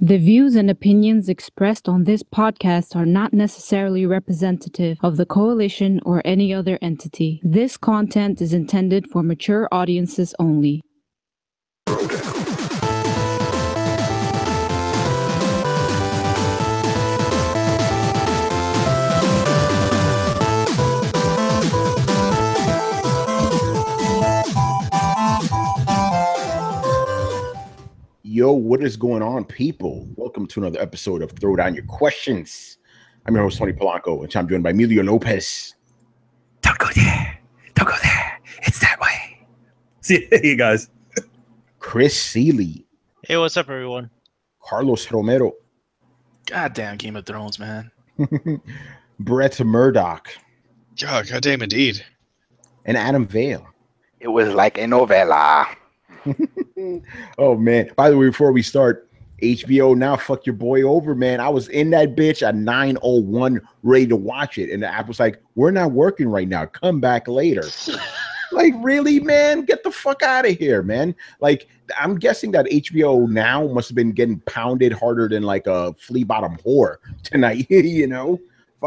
The views and opinions expressed on this podcast are not necessarily representative of the coalition or any other entity. This content is intended for mature audiences only. Yo, what is going on, people? Welcome to another episode of Throwdown Your Questions. I'm your host, Tony Polanco, and I'm joined by Emilio Lopez. Don't go there. Don't go there. It's that way. See you guys. Chris Seeley. Hey, what's up, everyone? Carlos Romero. Goddamn Game of Thrones, man. Brett Murdoch. Oh, goddamn indeed. And Adam Vale. It was like a novella. Oh, man. By the way, before we start, HBO now fuck your boy over, man. I was in that bitch at 9:01 ready to watch it. And the app was like, we're not working right now. Come back later. Like, really, man? Get the fuck out of here, man. Like, I'm guessing that HBO now must have been getting pounded harder than like a flea bottom whore tonight, you know?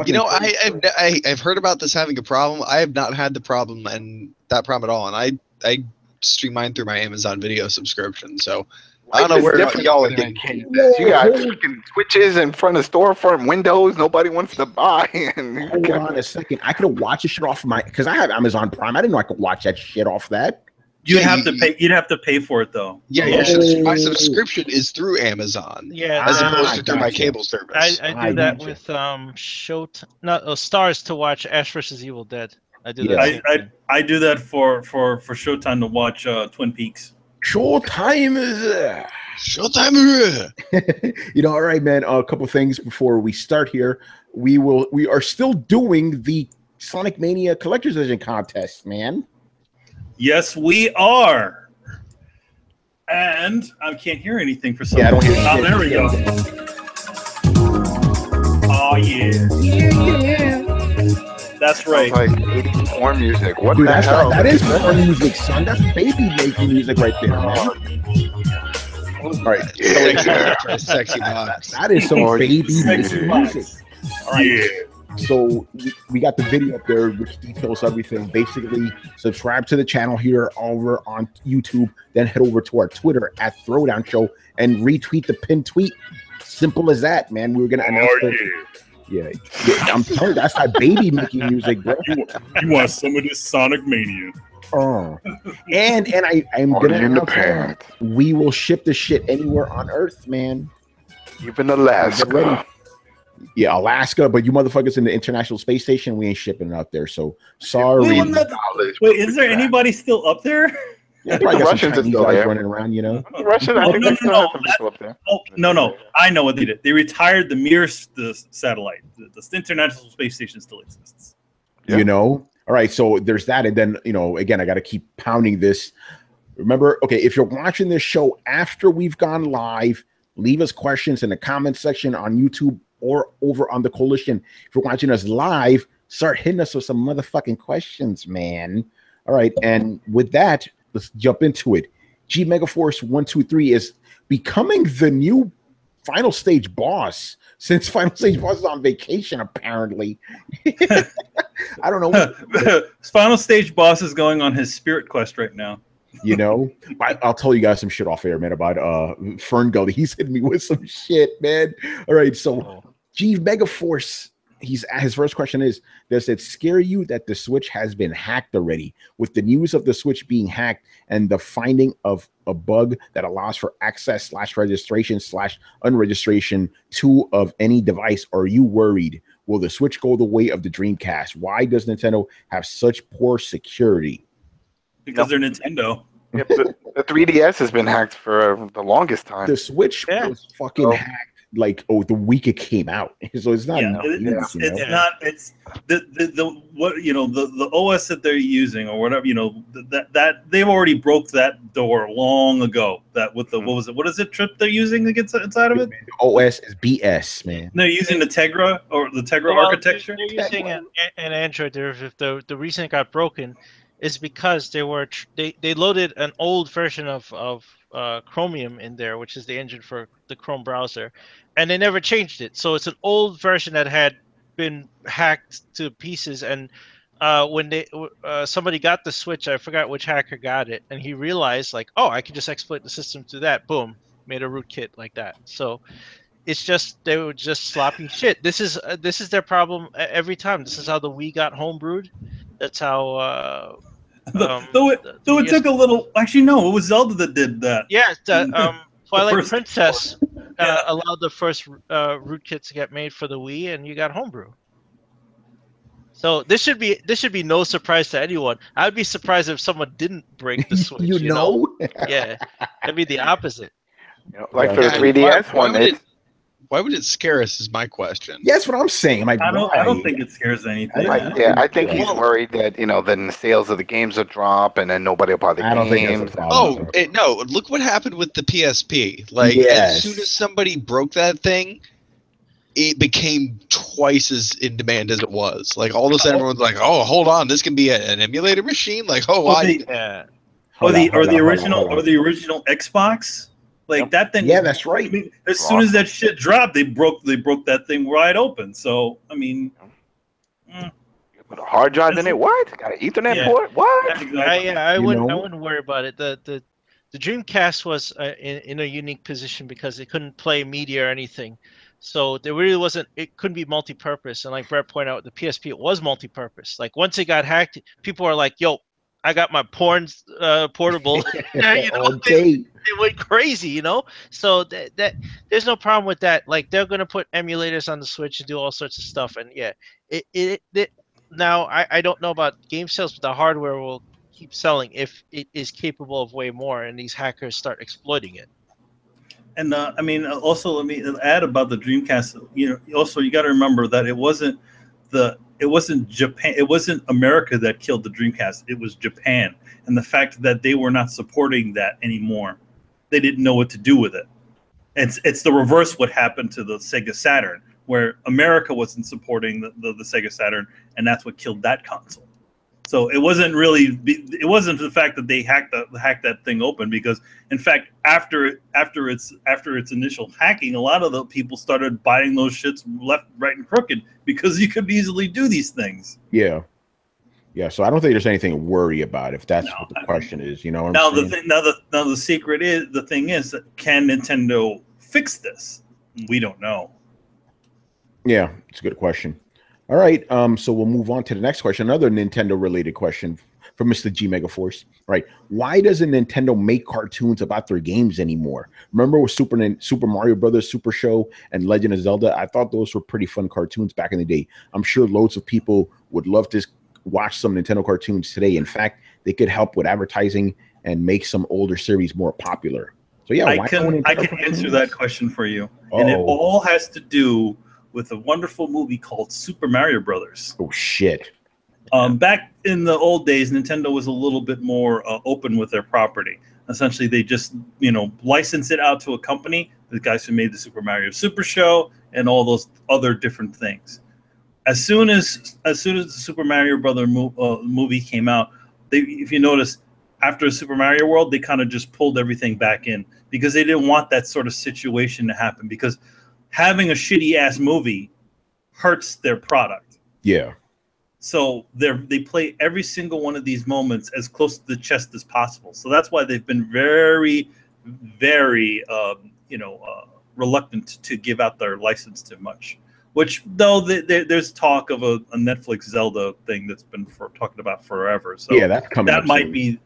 You know, I've heard about this having a problem. I have not had the problem and that problem at all. And I stream mine through my Amazon Video subscription. So I don't know where y'all indicate this. You got freaking switches in front of storefront windows nobody wants to buy. And hold on a second. I could have watched this shit off my because I have Amazon Prime. I didn't know I could watch that shit off that. You'd have to pay. You'd have to pay for it though. Yeah, my subscription is through Amazon. Yeah, as opposed to through my cable service. I do that with Stars to watch Ash vs. Evil Dead. I do that. I do that for Showtime to watch Twin Peaks. Showtime is Showtime. you know, all right, man. A couple things before we start here. We are still doing the Sonic Mania Collector's Edition contest, man. Yes, we are. And I can't hear anything for some reason. I don't hear anything. There we go. Oh yeah. That's right. Like 80s porn music. What Dude, the hell? That is porn music, son. That's baby making music right there, man. All right. Sexy box. That is some baby making music. All right. Yeah. So we got the video up there, which details everything. Basically, subscribe to the channel here over on YouTube. Then head over to our Twitter at Throwdown Show and retweet the pinned tweet. Simple as that, man. We were gonna announce Yeah, I'm telling you, that's that baby making music, bro. You want some of this Sonic Mania? Oh, and I'm gonna announce we will ship the shit anywhere on Earth, man. Even Alaska. Yeah, Alaska, but you motherfuckers in the International Space Station, we ain't shipping it out there. So sorry. Wait, is there anybody still up there? Yeah, probably got some Chinese guys running around, you know. Russian, I think they still have some people up there. No. I know what they did. They retired the Mir satellite. The International Space Station still exists. Yeah. You know? All right, so there's that. And then, you know, again, I got to keep pounding this. Remember, okay, if you're watching this show after we've gone live, leave us questions in the comment section on YouTube or over on the Coalition. If you're watching us live, start hitting us with some motherfucking questions, man. All right, and with that, let's jump into it. G Megaforce 123 is becoming the new Final Stage boss since Final Stage boss is on vacation, apparently. I don't know. Final Stage boss is going on his spirit quest right now. You know, I'll tell you guys some shit off air, man, about Fern Gully. He's hitting me with some shit, man. All right, so G Megaforce, his first question is, does it scare you that the Switch has been hacked already? With the news of the Switch being hacked and the finding of a bug that allows for access / registration / unregistration to of any device, are you worried? Will the Switch go the way of the Dreamcast? Why does Nintendo have such poor security? Because they're Nintendo. Yep, the 3DS has been hacked for the longest time. The Switch was fucking hacked like the week it came out, so it's not. It's the what you know the OS that they're using or whatever, you know, that they've already broke that door long ago. That with the what is it Trip they're using against inside of it? The OS is BS, man. They're using the Tegra or the Tegra architecture. They're using an Android derivative. The reason it got broken is because they loaded an old version of Chromium in there, which is the engine for the Chrome browser, and they never changed it. So it's an old version that had been hacked to pieces. And when somebody got the Switch, I forgot which hacker got it, and he realized like, oh, I can just exploit the system through that. Boom, made a rootkit like that. So it's just they were just sloppy shit. This is their problem every time. This is how the Wii got homebrewed. That's how. Though it took a little. Actually, no, it was Zelda that did that. Yeah, Twilight first Princess allowed the first rootkit to get made for the Wii, and you got homebrew. So this should be no surprise to anyone. I'd be surprised if someone didn't break the Switch. you know? Yeah, that'd be the opposite. You know, like for the 3DS one, why would it scare us? Is my question. Yeah, that's what I'm saying. I'm like, I don't think it scares anything. I think he's worried that then the sales of the games will drop, and then nobody will buy the games. I don't think that's a problem. No! Look what happened with the PSP. Like as soon as somebody broke that thing, it became twice as in demand as it was. Like all of a sudden, everyone's like, "Oh, hold on, this can be an emulator machine." Like, or the original Xbox. Like that thing. Yeah, that's right. I mean, as soon as that shit dropped, they broke that thing wide open. So I mean, you put a hard drive in it. What? Got an Ethernet port? What? I wouldn't worry about it. The Dreamcast was in a unique position because it couldn't play media or anything. So there really wasn't. It couldn't be multi-purpose. And like Brett pointed out, the PSP it was multi-purpose. Like once it got hacked, people are like, "Yo, I got my porn portable." They went crazy, So that there's no problem with that. Like they're gonna put emulators on the Switch and do all sorts of stuff. And yeah, it now I don't know about game sales, but the hardware will keep selling if it is capable of way more, and these hackers start exploiting it. And I mean, also let me add about the Dreamcast. Also you got to remember that it wasn't Japan. It wasn't America that killed the Dreamcast. It was Japan, and the fact that they were not supporting that anymore. They didn't know what to do with it. It's the reverse what happened to the Sega Saturn, where America wasn't supporting the Sega Saturn, and that's what killed that console. So it wasn't the fact that they hacked that thing open, because in fact after its initial hacking, a lot of the people started buying those shits left, right, and crooked because you could easily do these things. Yeah, so I don't think there's anything to worry about if that's what the question is. Now the secret is the thing is, can Nintendo fix this? We don't know. Yeah, it's a good question. All right, so we'll move on to the next question. Another Nintendo-related question from Mr. G Megaforce. Right, why doesn't Nintendo make cartoons about their games anymore? Remember with Super Mario Brothers Super Show and Legend of Zelda? I thought those were pretty fun cartoons back in the day. I'm sure loads of people would love to watch some Nintendo cartoons today. In fact, they could help with advertising and make some older series more popular. So yeah, I can answer that question for you. And it all has to do with a wonderful movie called Super Mario Brothers. Oh shit. Back in the old days, Nintendo was a little bit more open with their property. Essentially, they just license it out to a company, the guys who made the Super Mario Super Show and all those other different things. As soon as the Super Mario Brother movie came out, if you notice, after Super Mario World, they kind of just pulled everything back in because they didn't want that sort of situation to happen, because having a shitty ass movie hurts their product. Yeah. So they play every single one of these moments as close to the chest as possible. So that's why they've been very, very, reluctant to give out their license too much. Which, though, there's talk of a Netflix Zelda thing that's been talked about forever. So yeah, that's coming. That might be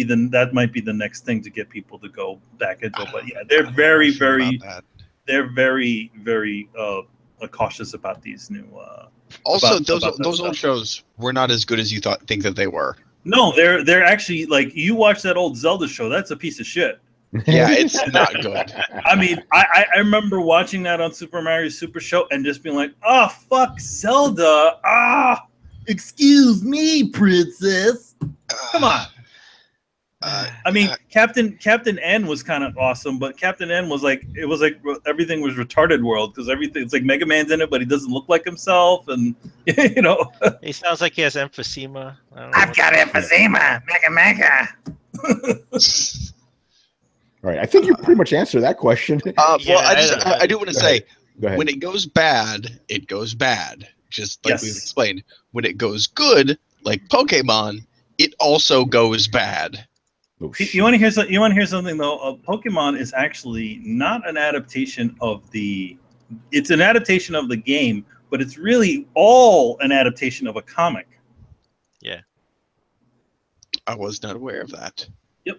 the next thing to get people to go back into it. But yeah, they're very cautious about these new. Also, those old shows were not as good as you think that they were. No, they're actually, like, you watch that old Zelda show. That's a piece of shit. Yeah, it's not good. I mean, I remember watching that on Super Mario Super Show and just being like, "Oh, fuck Zelda! Excuse me, princess. Come on." I mean, Captain N was kind of awesome, but Captain N was like, everything was retarded world, because it's like Mega Man's in it, but he doesn't look like himself, and he sounds like he has emphysema. I've got emphysema, mega. All right, I think you pretty much answered that question. Well, I do want to say, Go ahead. when it goes bad, it goes bad. Just like Yes. we've explained. When it goes good, like Pokemon, it also goes bad. Oh, You want to hear something? You want to hear something though? Pokemon is actually not an adaptation of the. It's an adaptation of the game, but it's really all an adaptation of a comic. Yeah. I was not aware of that. Yep.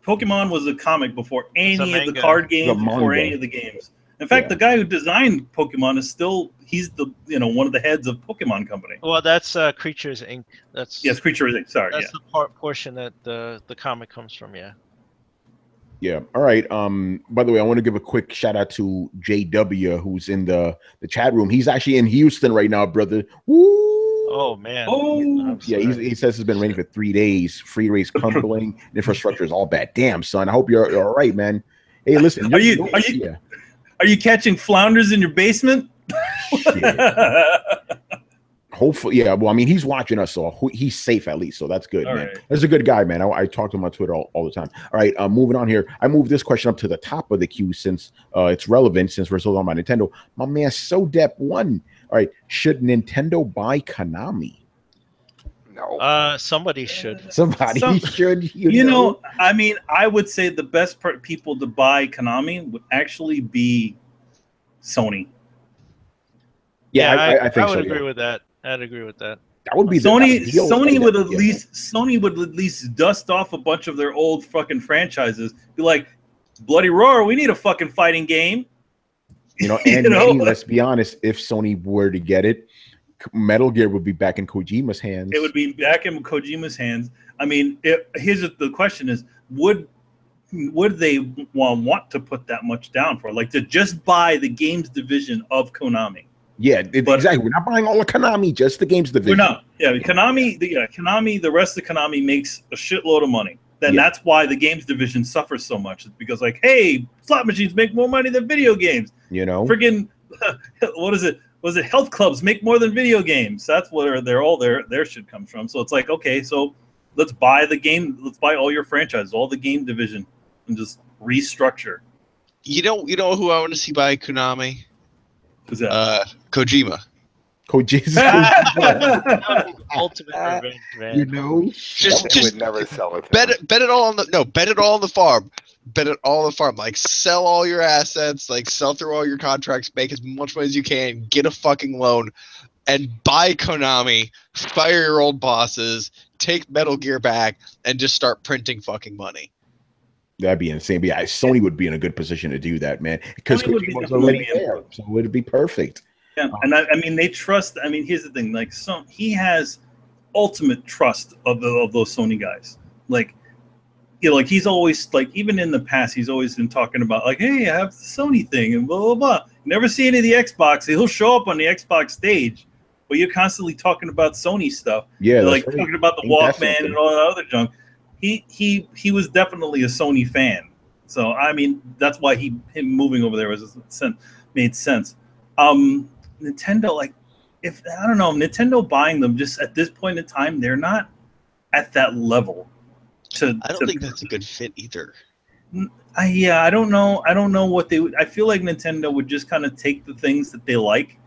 Pokemon was a comic before any of the manga. card games, The before manga. any of the games. In fact, Yeah. the guy who designed Pokemon is still he's the one of the heads of Pokemon Company. Well, that's Creatures Inc. That's Creature Inc. Sorry, That's the portion that the comic comes from. Yeah. Yeah. All right. By the way, I want to give a quick shout out to JW, who's in the chat room. He's actually in Houston right now, brother. Woo! Oh man. Oh, Yeah, he says it's been raining for 3 days. Free rates crumbling. Infrastructure is all bad. Damn, son. I hope you're all right, man. Hey, listen. Are you catching flounders in your basement? Hopefully, yeah. Well, I mean, he's watching us, so he's safe at least. So that's good, man. Right. That's a good guy, man. I talk to him on Twitter all the time. All right, moving on here. I moved this question up to the top of the queue since it's relevant, since we're still on my Nintendo. My man, SoDep1. All right, should Nintendo buy Konami? No. Somebody should. Somebody should. You know, I mean, I would say the best people to buy Konami would actually be Sony. Yeah, I think I would so, agree yeah. with that. I'd agree with that. That would be Sony would at least dust off a bunch of their old fucking franchises. Be like, Bloody Roar, we need a fucking fighting game. You know, and maybe, let's be honest, if Sony were to get it, Metal Gear would be back in Kojima's hands. It would be back in Kojima's hands. I mean, here's the question: is would they want to put that much down for, like, to just buy the games division of Konami? Yeah, exactly. We're not buying all of Konami, just the games division. We're not. Yeah, Konami. Konami. The rest of Konami makes a shitload of money. That's why the games division suffers so much. It's because, like, hey, slot machines make more money than video games. You know, friggin' what is it? Was it health clubs make more than video games? That's where their shit comes from. So it's like, okay, so let's buy the game. Let's buy all your franchises, all the game division, and just restructure. You know who I want to see buy Konami? Who's that? Kojima. Ultimate revenge, man. You know, just would never sell it. Bet it all on the farm. Bet it all on the farm. Like, sell all your assets, like, sell through all your contracts, make as much money as you can, get a fucking loan, and buy Konami, fire your old bosses, take Metal Gear back, and just start printing fucking money. That'd be insane. But yeah, Sony would be in a good position to do that, man, because Kojima's already there, so it would be perfect. Yeah, and I mean, they trust. I mean, here's the thing: like, he has ultimate trust of those Sony guys. Like, you know, like, he's always, like, even in the past, he's always been talking about, like, hey, I have the Sony thing and blah blah blah. You never see any of the Xbox. He'll show up on the Xbox stage, but you're constantly talking about Sony stuff. Yeah, like talking about the Walkman and all that other junk. He was definitely a Sony fan. So I mean, that's why him moving over there made sense. Nintendo, like, I don't know, Nintendo buying them just at this point in time, they're not at that level. I don't think that's a good fit either. I don't know. I don't know what they would. I feel like Nintendo would just kind of take the things that they like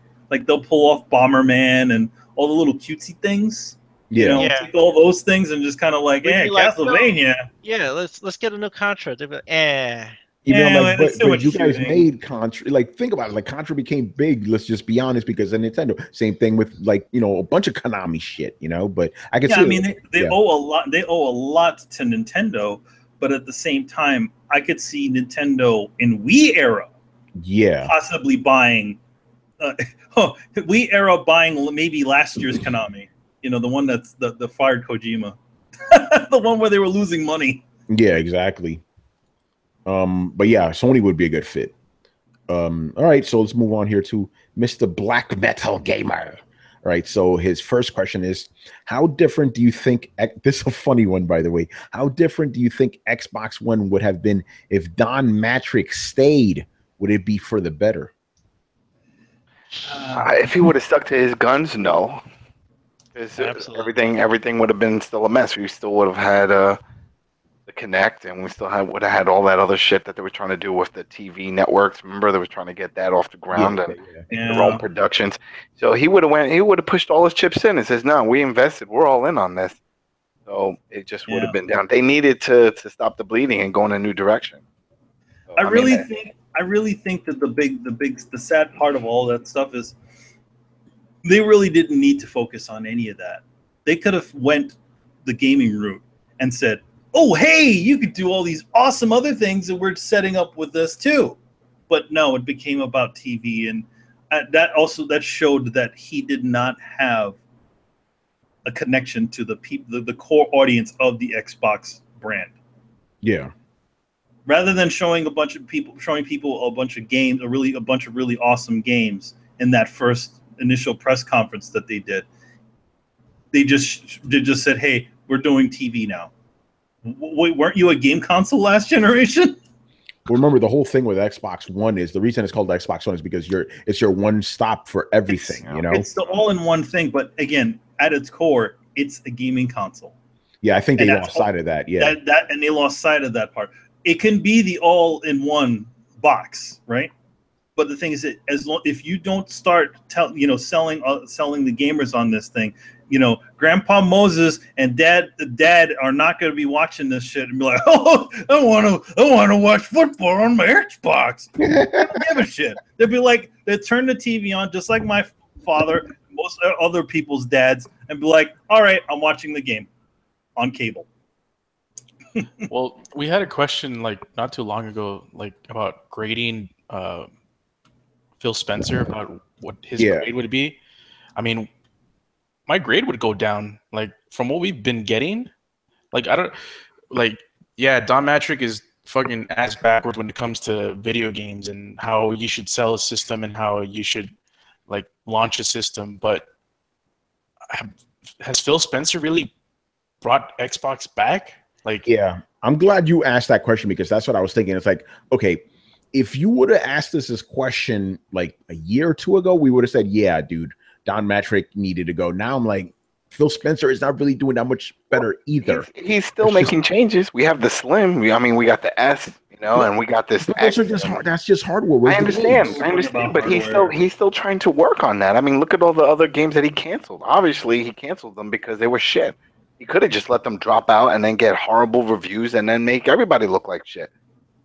they'll pull off Bomberman and all the little cutesy things. Yeah, take all those things and just kind of like, Castlevania. Yeah, let's get a new Contra. They'd be like, but you guys made Contra. Like, think about it. Like, Contra became big. Let's just be honest, because of Nintendo. Same thing with, like, you know, a bunch of Konami shit. You know, but I can see. I mean, they owe a lot. They owe a lot to Nintendo, but at the same time, I could see Nintendo in Wii era. Yeah, possibly buying. Wii era buying maybe last year's Konami. You know, the one that's the fired Kojima, the one where they were losing money. Yeah, exactly. But yeah, Sony would be a good fit. All right, so let's move on here to Mr. Black Metal Gamer. All right, so his first question is, how different do you think, this is a funny one, by the way, how different do you think Xbox One would have been if Don Mattrick stayed? Would it be for the better? If he would have stuck to his guns, no. Everything would have been still a mess. We still would have had the Kinect, and we still would have had all that other shit that they were trying to do with the TV networks. Remember, they were trying to get that off the ground and make their own productions. So he would have pushed all his chips in and says, "No, we invested. We're all in on this." So it just would have been down. They needed to stop the bleeding and go in a new direction. So, I really think that the sad part of all that stuff is they really didn't need to focus on any of that. They could have went the gaming route and said, "Oh, hey, you could do all these awesome other things that we're setting up with this too." But no, it became about TV, and that showed that he did not have a connection to the core audience of the Xbox brand. Yeah. Rather than showing people a bunch of games, a bunch of really awesome games in that first initial press conference that they did, they just said, "Hey, we're doing TV now." Wait, weren't you a game console last generation? Well, remember, the whole thing with Xbox One is the reason it's called Xbox One is because it's your one stop for everything. It's the all-in-one thing, but again, at its core, it's a gaming console. Yeah, I think they lost sight of that. Yeah, and they lost sight of that part. It can be the all-in-one box, right? But the thing is that if you don't start selling the gamers on this thing, Grandpa Moses and Dad are not going to be watching this shit and be like, "Oh, I want to watch football on my Xbox." They don't give a shit. They'd be like, they turn the TV on just like my father, most other people's dads, and be like, "All right, I'm watching the game on cable." Well, we had a question not too long ago, about grading Phil Spencer, about what his grade would be. I mean, my grade would go down. From what we've been getting, Don Mattrick is fucking ass backwards when it comes to video games and how you should sell a system and how you should launch a system. But has Phil Spencer really brought Xbox back? Yeah, I'm glad you asked that question because that's what I was thinking. It's okay, if you would have asked us this question a year or two ago, we would have said, "Yeah, dude, Don Mattrick needed to go." Now I'm like, Phil Spencer is not really doing that much better either. He's still making changes. We have the Slim. We got the S, and we got this. Those are just that's just hardware. I understand, but he's still trying to work on that. I mean, look at all the other games that he canceled. Obviously, he canceled them because they were shit. He could have just let them drop out and then get horrible reviews and then make everybody look like shit.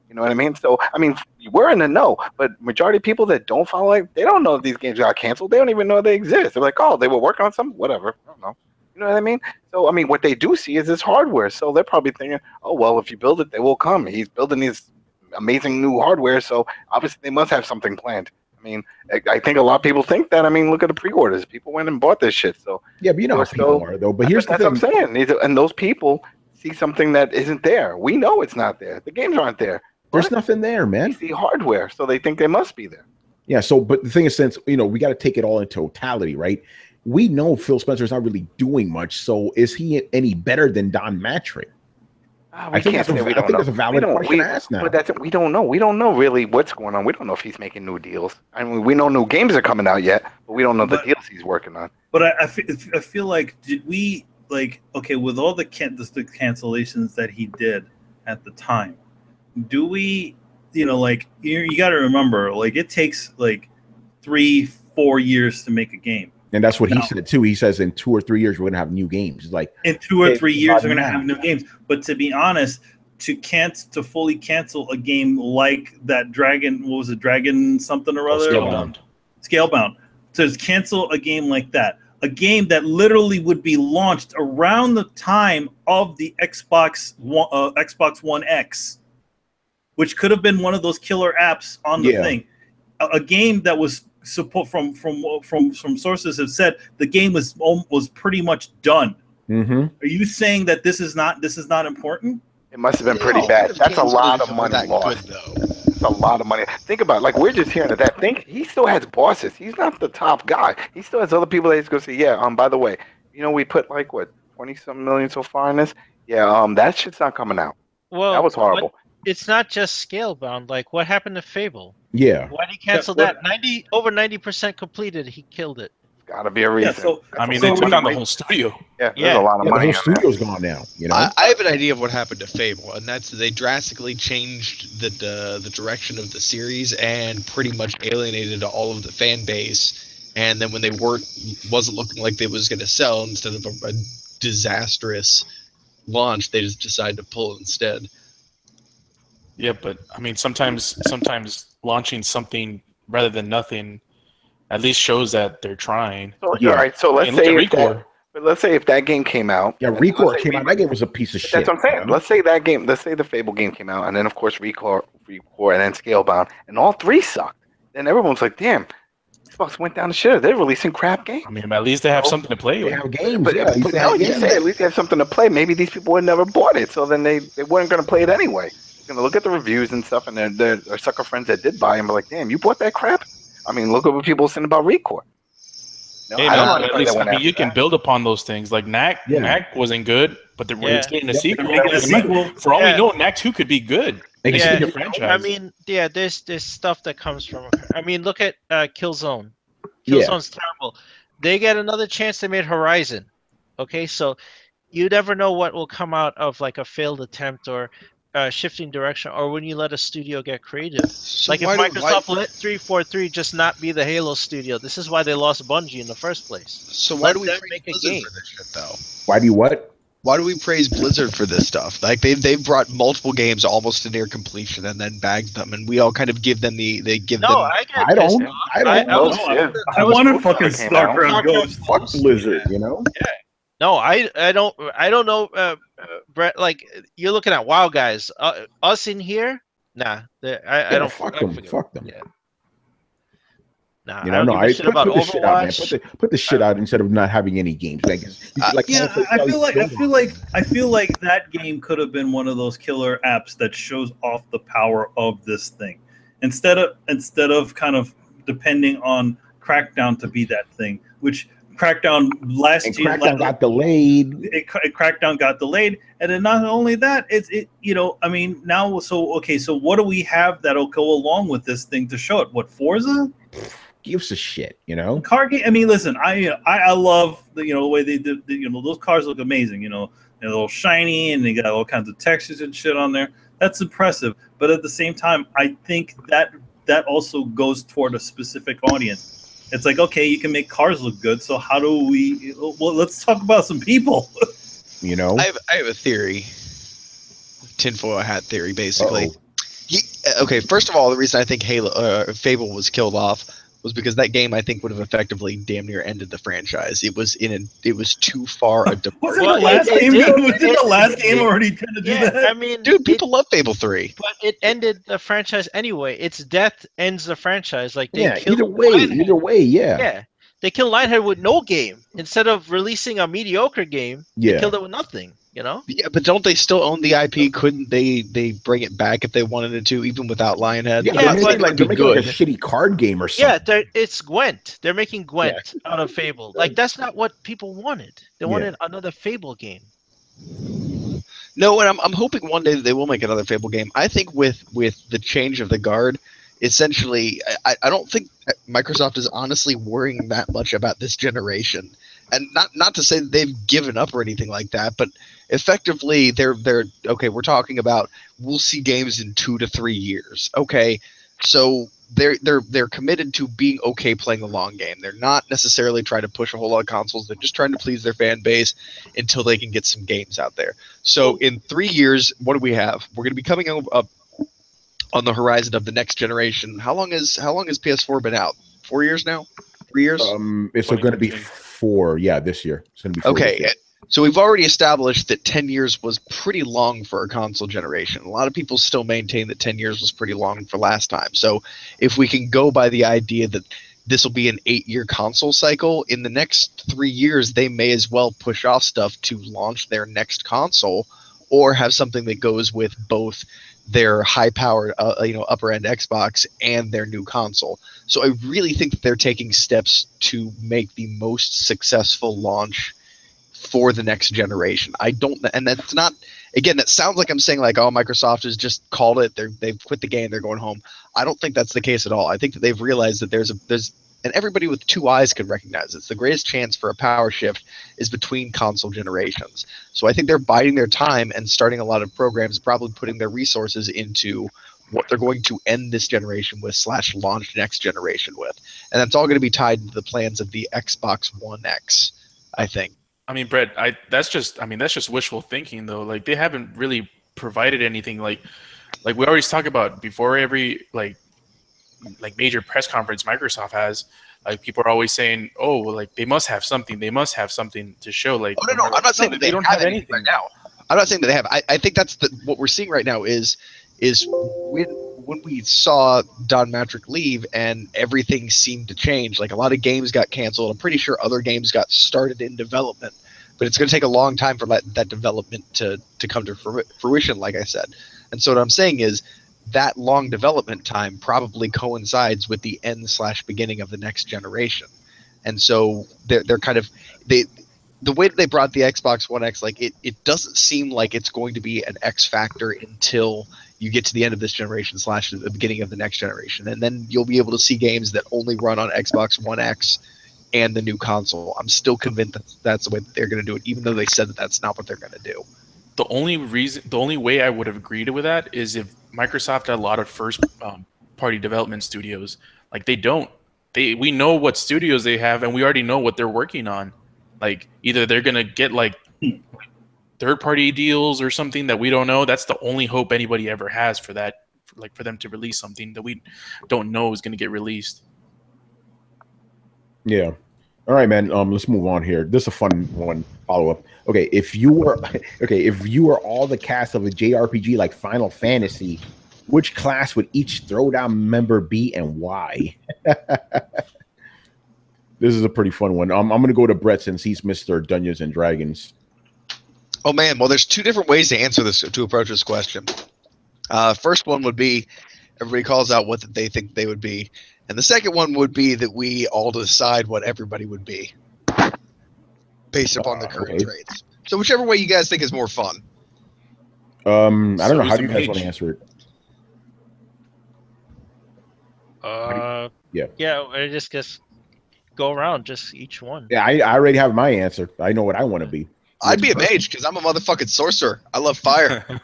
You know what I mean? So, I mean, we're in the know, but majority of people that don't follow, they don't know if these games got canceled. They don't even know they exist. They're like, "Oh, they were working on something, whatever." I don't know. You know what I mean? So, I mean, what they do see is this hardware. So they're probably thinking, "Oh, well, if you build it, they will come. He's building these amazing new hardware, so obviously they must have something planned." I mean, I think a lot of people think that. I mean, look at the pre-orders. People went and bought this shit. So yeah, but how people are, though. But here's the thing. That's what I'm saying. And those people see something that isn't there. We know it's not there. The games aren't there. There's nothing there, man. They see hardware, so they think they must be there. Yeah. So, but the thing is, since we got to take it all in totality, right? We know Phil Spencer's not really doing much. So, is he any better than Don Mattrick? I think that's a valid question to ask now. But we don't know. We don't know really what's going on. We don't know if he's making new deals. I mean, we know no games are coming out yet, but we don't know the deals he's working on. But I feel like, did we with all the cancellations that he did at the time, do we, you got to remember, it takes 3-4 years to make a game. And that's what he said too. He says in 2 or 3 years we're gonna have new games. In 2 or 3 years we're gonna have new games. But to be honest, to fully cancel a game like that Dragon something or other? Scalebound. To cancel a game like that, a game that literally would be launched around the time of the Xbox One X, which could have been one of those killer apps on the thing. A game that was support from sources have said the game was pretty much done. Mm-hmm. Are you saying that this is not important? It must have been pretty bad. That's a lot of money lost. It's a lot of money. Think about it. We're just hearing that. He still has bosses. He's not the top guy. He still has other people that he's going to say, "Yeah, by the way, we put 20-something million so far in this. Yeah, that shit's not coming out." Well, that was horrible. It's not just Scalebound. What happened to Fable? Yeah. Why did he cancel that? Over 90% completed. He killed it. Gotta be a reason. Yeah, so I mean, they took down the whole studio. Yeah, there's a lot of the money. whole studio's gone now. You know, I have an idea of what happened to Fable, and that's they drastically changed the direction of the series and pretty much alienated all of the fan base. And then when they wasn't looking like they was going to sell, instead of a disastrous launch, they just decided to pull instead. Yeah, but I mean, sometimes launching something rather than nothing at least shows that they're trying. So, all right, so let's say if that game came out. Yeah, Recore came out. That game was a piece of shit. That's what I'm saying. You know? Let's say the Fable game came out, and then of course Recore, and then Scalebound, and all three sucked. Then everyone's like, damn, Xbox went down the shitter. They're releasing crap games. I mean, at least they have something to play with. They have games. But at least they have something to play. Maybe these people would never bought it, so then they weren't going to play it anyway. They're going to look at the reviews and stuff, and their sucker friends that did buy them are like, damn, you bought that crap? I mean, look at what people saying about Recore. No, hey, I mean, you can build upon those things. Like Knack wasn't good, but they're getting a sequel. For all we know, Knack 2 could be good. They can see the franchise. I mean, there's stuff that comes from. I mean, look at Killzone. Killzone's terrible. They get another chance. They made Horizon. Okay, so you never know what will come out of like a failed attempt or shifting direction, or when you let a studio get creative. So like if Microsoft let 343 just not be the Halo studio, this is why they lost Bungie in the first place. So why do we make a game for this shit, though? Why do you what? Why do we praise Blizzard for this stuff? Like they've brought multiple games almost to near completion and then bagged them, and we all kind of give them I don't. I want to fucking StarCraft Ghost. Fuck Blizzard, you know? Yeah. No, I don't know, Brett. Like you're looking at WoW guys. Us in here, nah. I don't. Fuck them. Fuck them. Yeah. Nah, you know, I put the shit out, man. Put the shit out instead of not having any games. I feel like that game could have been one of those killer apps that shows off the power of this thing, instead of kind of depending on Crackdown to be that thing, which. Crackdown got delayed. Crackdown got delayed, and then not only that, I mean now. So what do we have that'll go along with this thing to show it? What, Forza? Gives a shit, you know. Car game. I mean, listen, I love the way they did. Those cars look amazing. They're a little shiny, and they got all kinds of textures and shit on there. That's impressive. But at the same time, I think that also goes toward a specific audience. It's like, okay, you can make cars look good, so how do we? Well, let's talk about some people. You know, I have a theory, tinfoil hat theory, basically. Okay, first of all, the reason I think Fable was killed off was because that game I think would have effectively damn near ended the franchise. It was too far a departure. Was the last game already tend to do that? I mean, dude, people love Fable 3. But it ended the franchise anyway. Its death ends the franchise. Like either way, yeah. Yeah. They killed Lionhead with no game. Instead of releasing a mediocre game, they killed it with nothing. You know? Yeah, but don't they still own the IP? Couldn't they bring it back if they wanted to, even without Lionhead? Yeah, they're making like a shitty card game or something. Yeah, it's Gwent. They're making Gwent out of Fable. Like that's not what people wanted. They wanted another Fable game. No, and I'm hoping one day that they will make another Fable game. I think with the change of the guard, essentially, I don't think Microsoft is honestly worrying that much about this generation. And not to say that they've given up or anything like that, but effectively they're okay. We're talking about we'll see games in 2 to 3 years. Okay, so they're committed to being okay playing the long game. They're not necessarily trying to push a whole lot of consoles. They're just trying to please their fan base until they can get some games out there. So in 3 years, what do we have? We're going to be coming up on the horizon of the next generation. How long has PS4 been out? 4 years now? 3 years? It's going to be 4. Yeah, this year. It's going to be 4. Okay. So we've already established that 10 years was pretty long for a console generation. A lot of people still maintain that 10 years was pretty long for last time. So if we can go by the idea that this will be an 8-year console cycle, in the next 3 years, they may as well push off stuff to launch their next console or have something that goes with both their high-powered, upper-end Xbox and their new console. So I really think that they're taking steps to make the most successful launch for the next generation. And that's not, again, that sounds like I'm saying like, oh, Microsoft has just called it. They've quit the game. They're going home. I don't think that's the case at all. I think that they've realized that there's and everybody with 2 eyes can recognize it's the greatest chance for a power shift is between console generations. So I think they're biding their time and starting a lot of programs, probably putting their resources into what they're going to end this generation with / launch next generation with. And that's all going to be tied into the plans of the Xbox One X, I think. I mean, Brett, that's just wishful thinking though. Like they haven't really provided anything like we always talk about before every like major press conference Microsoft has. Like people are always saying, "Oh, like they must have something. They must have something to show." Like, oh no, I'm not saying that they don't have anything right now. I'm not saying that they have. I think that's what we're seeing right now is when we saw Don Mattrick leave and everything seemed to change. Like a lot of games got canceled. I'm pretty sure other games got started in development, but it's going to take a long time for that development to come to fruition, like I said. And so what I'm saying is that long development time probably coincides with the end / beginning of the next generation. And so they're kind of the way that they brought the Xbox One X, like it doesn't seem like it's going to be an X factor until you get to the end of this generation / the beginning of the next generation. And then you'll be able to see games that only run on Xbox One X and the new console. I'm still convinced that's the way that they're going to do it, even though they said that that's not what they're going to do. The only way I would have agreed with that is if Microsoft had a lot of first party development studios. Like they don't. We know what studios they have, and we already know what they're working on. Like either they're gonna get like third party deals or something that we don't know. That's the only hope anybody ever has for that. Like for them to release something that we don't know is gonna get released. Yeah. All right, man. Let's move on here. This is a fun one. Follow up. Okay, if you were all the cast of a JRPG like Final Fantasy, which class would each Throwdown member be and why? This is a pretty fun one. I'm gonna go to Brett since he's Mr. Dungeons and Dragons. Oh man, well, there's 2 different ways to approach this question. First one would be everybody calls out what they think they would be. And the second one would be that we all decide what everybody would be based upon the current traits. So whichever way you guys think is more fun. I don't know. How do you guys want to answer it? Yeah, I just go around, just each one. Yeah, I already have my answer. I know what I want to be. I'd be a mage because I'm a motherfucking sorcerer. I love fire.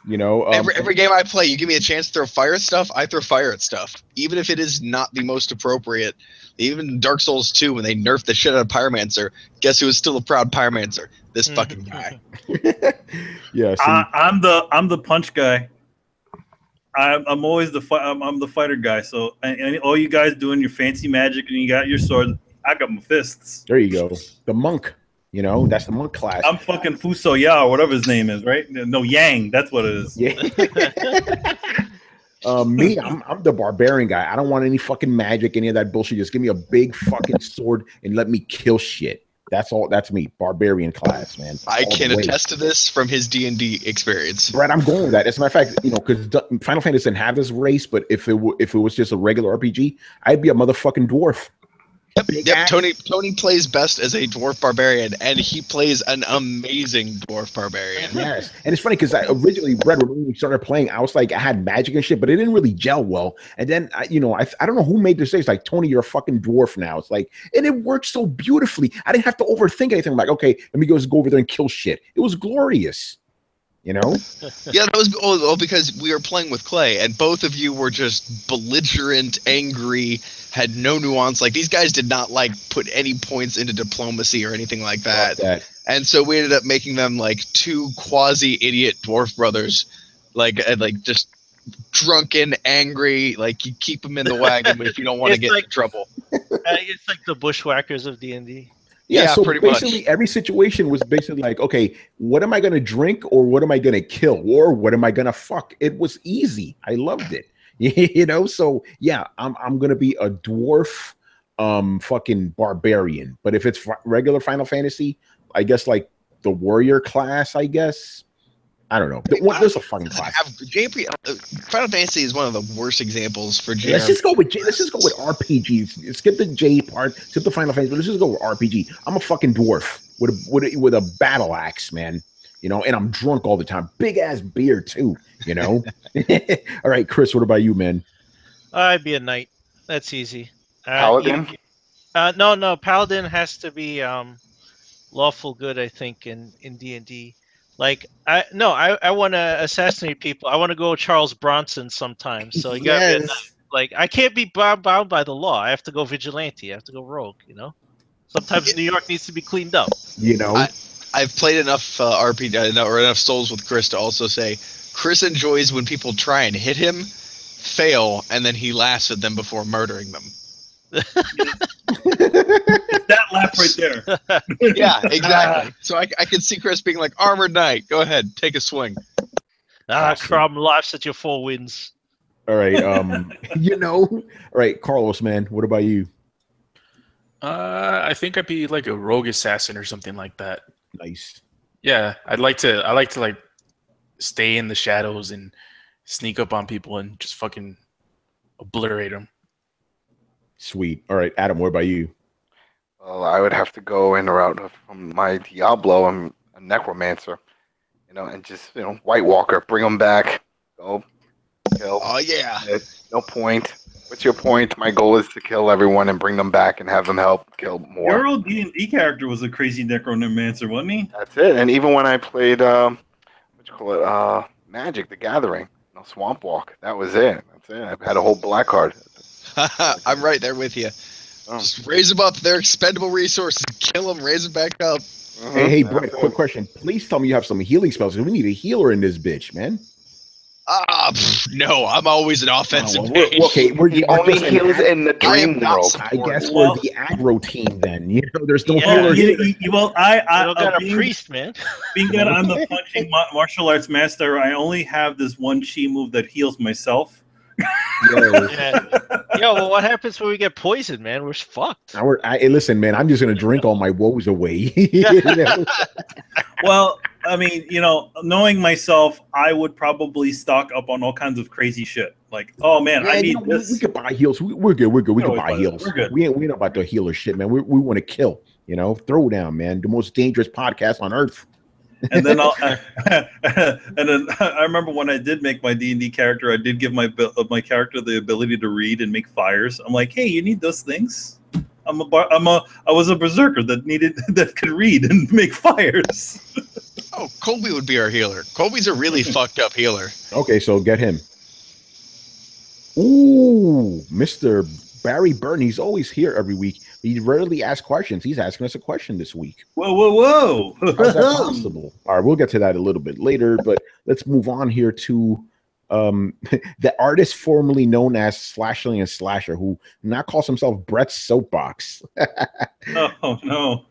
You know, every game I play, you give me a chance to throw fire at stuff, I throw fire at stuff, even if it is not the most appropriate. Even Dark Souls 2, when they nerfed the shit out of Pyromancer, guess who is still a proud Pyromancer? This fucking guy. Yeah, I'm the punch guy. I'm always I'm the fighter guy. So and all you guys doing your fancy magic and you got your sword, I got my fists. There you go. The monk. You know, that's the monk class. I'm fucking Fuso Ya or whatever his name is, right? No, Yang. That's what it is. Yeah. Me, I'm the barbarian guy. I don't want any fucking magic, any of that bullshit. Just give me a big fucking sword and let me kill shit. That's all. That's me, barbarian class, man. I can attest to this from his D&D experience. Brett, I'm going with that. As a matter of fact, you know, because Final Fantasy didn't have this race, but if it was just a regular RPG, I'd be a motherfucking dwarf. Yep. Tony plays best as a dwarf barbarian, and he plays an amazing dwarf barbarian. Yes, and it's funny because originally, Brett, when we started playing, I was like, I had magic and shit, but it didn't really gel well. And then, I don't know who made this. It's like, Tony, you're a fucking dwarf now. It's like, and it worked so beautifully. I didn't have to overthink anything. I'm like, okay, let me go over there and kill shit. It was glorious. You know? Yeah, that was because we were playing with Clay, and both of you were just belligerent, angry, had no nuance. Like, these guys did not put any points into diplomacy or anything like that. And so we ended up making them like 2 quasi-idiot dwarf brothers, like just drunken, angry. Like, you keep them in the wagon, but if you don't want to get in trouble, it's like the bushwhackers of D&D. Yeah, so pretty basically much. Every situation was basically like, okay, what am I going to drink or what am I going to kill or what am I going to fuck? It was easy. I loved it. You know, so yeah, I'm going to be a dwarf fucking barbarian. But if it's regular Final Fantasy, I guess like the warrior class, I guess. I don't know. There's a fucking class. Final Fantasy is one of the worst examples for JRPG. Let's just go with RPGs. Skip the J part. Skip the Final Fantasy. Let's just go with RPG. I'm a fucking dwarf with a battle axe, man. You know, and I'm drunk all the time. Big ass beer too. You know. All right, Chris. What about you, man? I'd be a knight. That's easy. Paladin? No. Paladin has to be lawful good, I think, in D&D. Like I want to assassinate people. I want to go Charles Bronson sometimes. So you got like I can't be bound by the law. I have to go vigilante. I have to go rogue. Sometimes New York needs to be cleaned up. I've played enough RPG or enough Souls with Chris to also say Chris enjoys when people try and hit him, fail, and then he laughs at them before murdering them. It's that laugh right there. Yeah, exactly. So I can see Chris being like, Armored Knight, go ahead, take a swing. Crom laughs at your 4 wins. All right. All right, Carlos, man, what about you? I think I'd be like a rogue assassin or something like that. Nice. Yeah, I like to like stay in the shadows and sneak up on people and just fucking obliterate them. Sweet. All right, Adam, what about you? Well, I would have to go in the route of my Diablo. I'm a necromancer, and just White Walker, bring them back. Go kill. Oh yeah. No point. What's your point? My goal is to kill everyone and bring them back and have them help kill more. Your old D&D character was a crazy necromancer, wasn't he? That's it. And even when I played, Magic: The Gathering, Swamp Walk, that was it. That's it. I had a whole black card. I'm right there with you. Just raise them up. They're expendable resources. Kill them. Raise them back up. Hey, Brett, quick question. Please tell me you have some healing spells. We need a healer in this bitch, man. No, I'm always an offensive. We're the only healers in the dream world. I guess we're the aggro team then. There's no healer. I got a priest, man. Being that I'm the punching martial arts master, I only have this one chi move that heals myself. Well, what happens when we get poisoned, man? We're fucked. Listen, man, I'm just gonna drink all my woes away. Well, I mean, knowing myself, I would probably stock up on all kinds of crazy shit. Like, oh man, I need this. We could buy heals. We're good. We can buy heals. We're good. We ain't about the healer shit, man. We want to kill. Throwdown, man, the most dangerous podcast on earth. And then I remember when I did make my D&D character, I did give my character the ability to read and make fires. I'm like, hey, you need those things. I was a berserker that could read and make fires. Oh, Colby would be our healer. Colby's a really fucked up healer. Okay, so get him. Ooh, Mr. Barry Byrne. He's always here every week. He rarely asks questions. He's asking us a question this week. Whoa. How's that possible? All right, we'll get to that a little bit later, but let's move on here to the artist formerly known as Slashling and Slasher, who now calls himself Brett's Soapbox. Oh, no.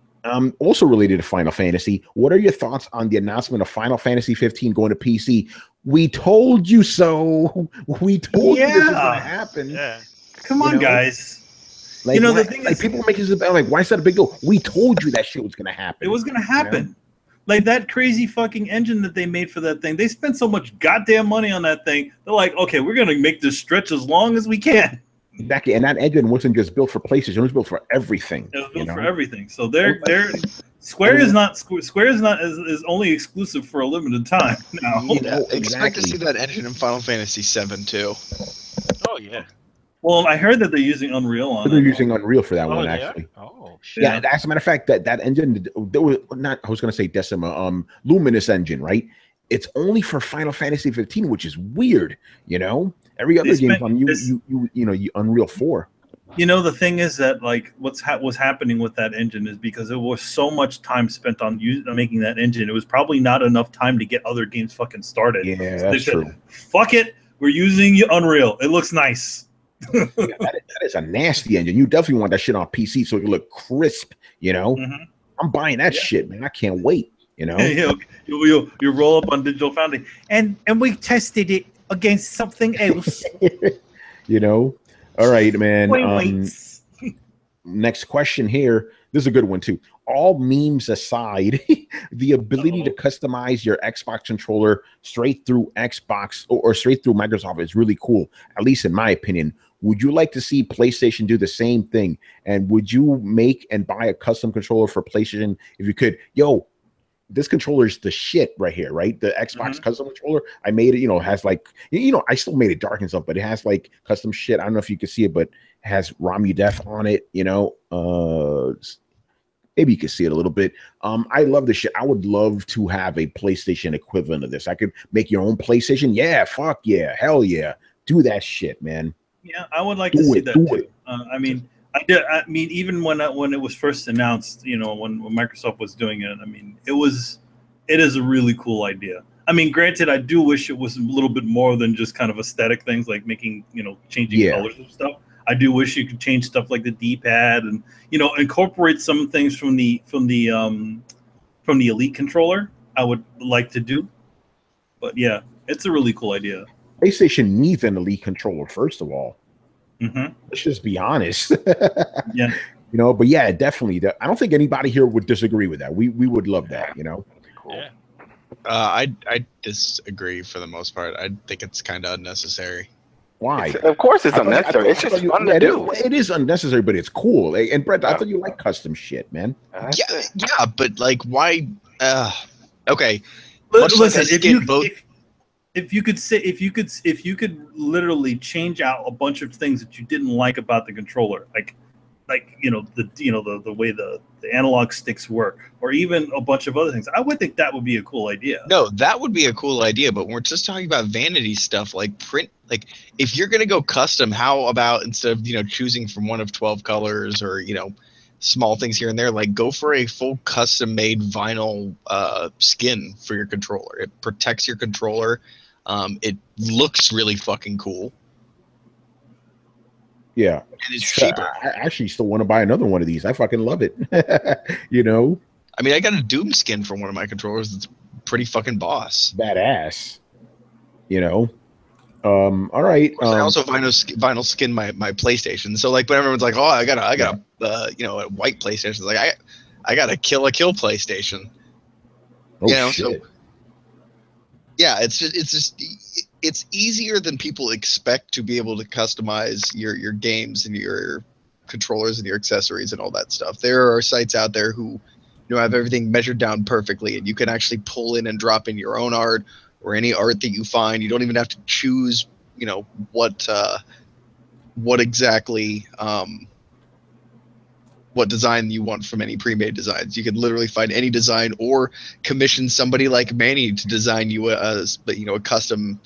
Also related to Final Fantasy, what are your thoughts on the announcement of Final Fantasy 15 going to PC? We told you so. We told you this was going to happen. Yeah. Come on, guys. Like, the thing is, people make this about why is that a big deal? We told you that shit was going to happen. It was going to happen. Like that crazy fucking engine that they made for that thing. They spent so much goddamn money on that thing. They're like, okay, we're going to make this stretch as long as we can. Exactly, and that engine wasn't just built for PlayStation; it was built for everything. It was built for everything. So Square is only exclusive for a limited time now. Expect to see that engine in Final Fantasy VII too. Oh yeah. Well, I heard that they're using Unreal on it. They're using Unreal for that one, actually. Oh shit. Yeah, as a matter of fact, that engine, there was not. I was going to say Decima, Luminous engine, right? It's only for Final Fantasy 15, which is weird. Every other game's on Unreal 4. The thing is that what's happening with that engine is because it was so much time spent on making that engine, it was probably not enough time to get other games fucking started. Yeah, so that's true. Fuck it, we're using Unreal. It looks nice. That is a nasty engine. You definitely want that shit on PC so it can look crisp. Mm-hmm. I'm buying that shit, man. I can't wait. You roll up on Digital Foundry, and we tested it against something else. All right, man. Next question here. This is a good one too. All memes aside, the ability to customize your Xbox controller straight through Xbox or straight through Microsoft is really cool, at least in my opinion. Would you like to see PlayStation do the same thing? And would you make and buy a custom controller for PlayStation if you could? this controller is the shit right here, right? The Xbox custom controller. I made it, has like, I still made it dark and stuff, but it has like custom shit. I don't know if you can see it, but it has ROMU-Def on it, maybe you can see it a little bit. I love this shit. I would love to have a PlayStation equivalent of this. I could make your own PlayStation. Yeah, fuck yeah. Hell yeah. Do that shit, man. Yeah, I would like to see that too. I mean, even when it was first announced, when Microsoft was doing it, I mean, it is a really cool idea. I mean, granted, I do wish it was a little bit more than just kind of aesthetic things like making, changing colors and stuff. I do wish you could change stuff like the D-pad and incorporate some things from the Elite controller. I would like to do, but yeah, it's a really cool idea. PlayStation needs an Elite controller, first of all. Let's just be honest. Yeah, but yeah, definitely. I don't think anybody here would disagree with that. We would love that. Cool. Yeah. I disagree for the most part. I think it's kind of unnecessary. Why? Of course, it's unnecessary. It's just fun to do. It is unnecessary, but it's cool. And Brett, I thought you like custom shit, man. Yeah, but like, why? Okay. Listen, if you could literally change out a bunch of things that you didn't like about the controller, like the way the analog sticks work, or even a bunch of other things, I would think that would be a cool idea. No, that would be a cool idea, but we're just talking about vanity stuff like if you're gonna go custom, how about instead of choosing from one of 12 colors or small things here and there, like go for a full custom made vinyl skin for your controller. It protects your controller. It looks really fucking cool. Yeah, and it's cheaper. I actually still want to buy another one of these. I fucking love it. I mean, I got a Doom skin for one of my controllers. That's pretty fucking boss. Badass. All right. I also vinyl skin my PlayStation. So like, when everyone's like, "Oh, I got a white PlayStation," it's like I got a kill PlayStation. Oh shit. So yeah, it's easier than people expect to be able to customize your games and your controllers and your accessories and all that stuff. There are sites out there who have everything measured down perfectly, and you can actually pull in and drop in your own art or any art that you find. You don't even have to choose what exactly what design you want from any pre-made designs. You can literally find any design or commission somebody like Manny to design you a custom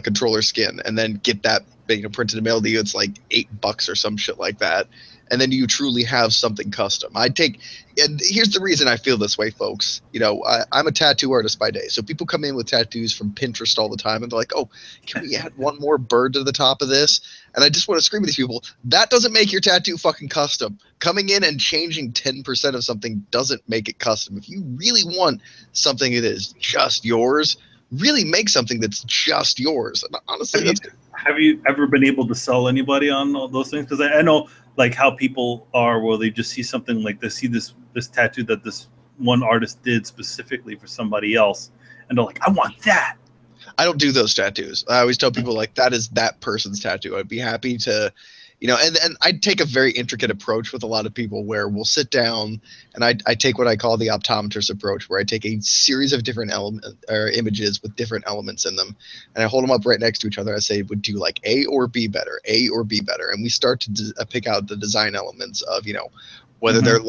controller skin, and then get that printed and mailed to you. It's like $8 or some shit like that, and then you truly have something custom. And here's the reason I feel this way, folks. I'm a tattoo artist by day, so people come in with tattoos from Pinterest all the time, and they're like, "Oh, can we add one more bird to the top of this?" And I just want to scream at these people: that doesn't make your tattoo fucking custom. Coming in and changing 10% of something doesn't make it custom. If you really want something that is just yours, really make something that's just yours. And honestly, have you ever been able to sell anybody on all those things? Because I know like how people are, where they just see something like this, see this tattoo that this one artist did specifically for somebody else, and they're like, "I want that." I don't do those tattoos. I always tell people like, that is that person's tattoo. I'd be happy to, and I take a very intricate approach with a lot of people where we'll sit down and I take what I call the optometrist approach, where I take a series of different images with different elements in them, and I hold them up right next to each other. I say, would you like A or B better? A or B better? And we start to pick out the design elements of, whether they're,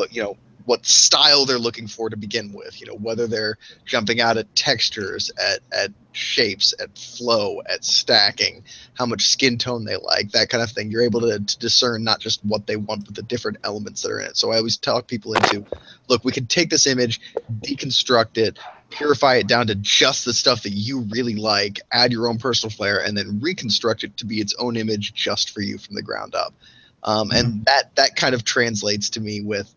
what style they're looking for to begin with, whether they're jumping out at textures, at shapes, at flow, at stacking, how much skin tone they like, that kind of thing. You're able to discern not just what they want, but the different elements that are in it. So I always talk people into, look, we can take this image, deconstruct it, purify it down to just the stuff that you really like, add your own personal flair, and then reconstruct it to be its own image just for you from the ground up. And that kind of translates to me with,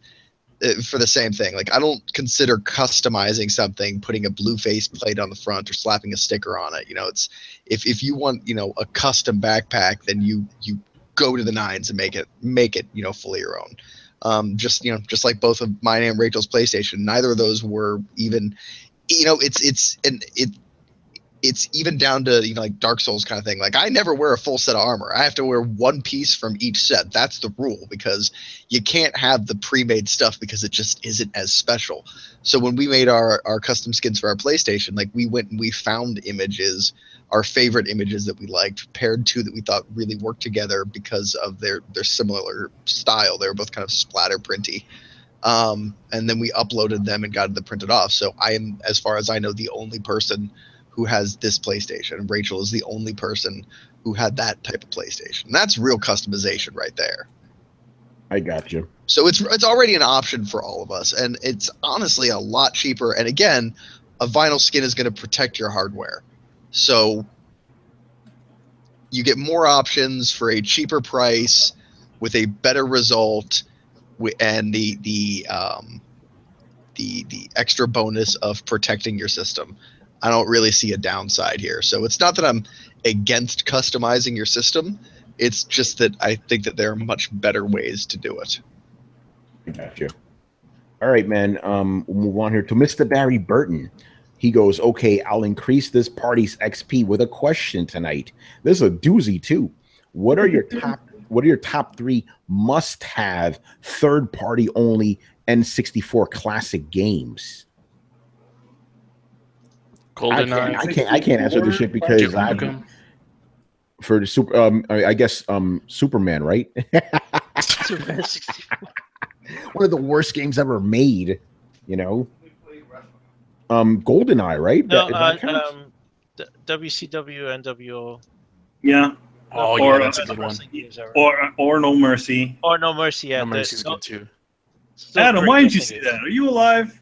for the same thing. Like, I don't consider customizing something, putting a blue face plate on the front or slapping a sticker on it. It's if you want, a custom backpack, then you go to the nines and make it, fully your own. Just like both of mine and Rachel's PlayStation, neither of those were even, it it's even down to, you know, like Dark Souls kind of thing. Like, I never wear a full set of armor. I have to wear one piece from each set. That's the rule, because you can't have the pre-made stuff because it just isn't as special. So when we made our custom skins for our PlayStation, like, we went and we found images, our favorite images that we liked, paired two that we thought really worked together because of their similar style. They were both kind of splatter printy. And then we uploaded them and got them printed off. So I am, as far as I know, the only person who has this PlayStation. Rachel is the only person who had that type of PlayStation. And that's real customization right there. I got you. So it's already an option for all of us, and it's honestly a lot cheaper. And again, a vinyl skin is going to protect your hardware. So you get more options for a cheaper price with a better result, and the extra bonus of protecting your system. I don't really see a downside here. So it's not that I'm against customizing your system. It's just that I think that there are much better ways to do it. I got you. All right, man. We'll move on here to Mr. Barry Burton. He goes, okay, I'll increase this party's XP with a question tonight. This is a doozy too. What are your top 3 must-have third-party only N64 classic games? GoldenEye. I can't answer this shit because for the super I guess Superman, right? Superman 64. One of the worst games ever made, you know. GoldenEye, right? No, WCW, NWO. Yeah. Oh, or, yeah, that's a good one. Or No Mercy. Or No Mercy, yeah. No Mercy's good too. Adam, why didn't you say that? Are you alive?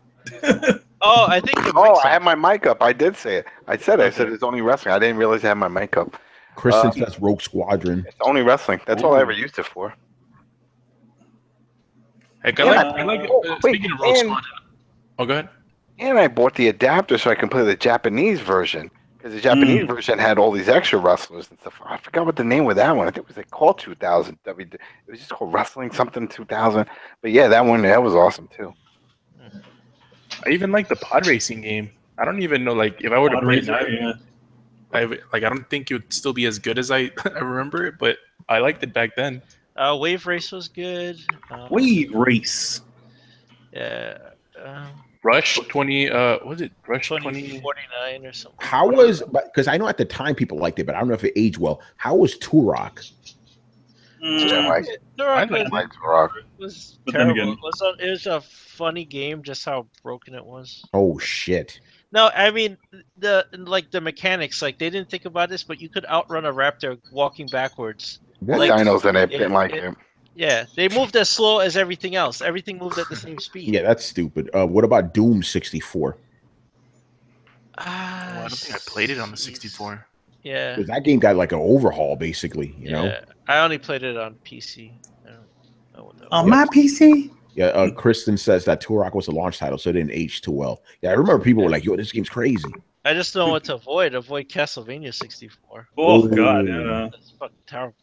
Oh, I think. I have my mic up. I did say it. I said it's only wrestling. I didn't realize I had my mic up. Kristen says Rogue Squadron. It's only wrestling. That's all I ever used it for. Heck, I like speaking of Rogue Squadron. Oh, go ahead. And I bought the adapter so I can play the Japanese version, because the Japanese version had all these extra wrestlers and stuff. I forgot what the name of that one. I think it was called 2000. It was just called Wrestling something 2000. But yeah, that was awesome too. I even like the pod racing game. I don't even know, like, if I were to play it, I don't think it would still be as good as I remember it, but I liked it back then. Wave Race was good. Wave Race. Yeah. Rush 20. Was it Rush 2049 or something? How was? Because I know at the time people liked it, but I don't know if it aged well. How was Turok? I like Turok. It was terrible. It was a funny game, just how broken it was. Oh shit! No, I mean the mechanics. Like, they didn't think about this, but you could outrun a raptor walking backwards. What dinos in it? Didn't like it. Yeah, they moved as slow as everything else. Everything moved at the same speed. Yeah, that's stupid. What about Doom 64? I don't think I played it on the 64. Yeah, that game got like an overhaul, basically. You know, I only played it on PC. On my PC. Yeah, Kristen says that Turok was a launch title, so it didn't age too well. Yeah, I remember people were like, "Yo, this game's crazy." I just know what to avoid. Avoid Castlevania 64. Oh god, yeah. That's fucking terrible.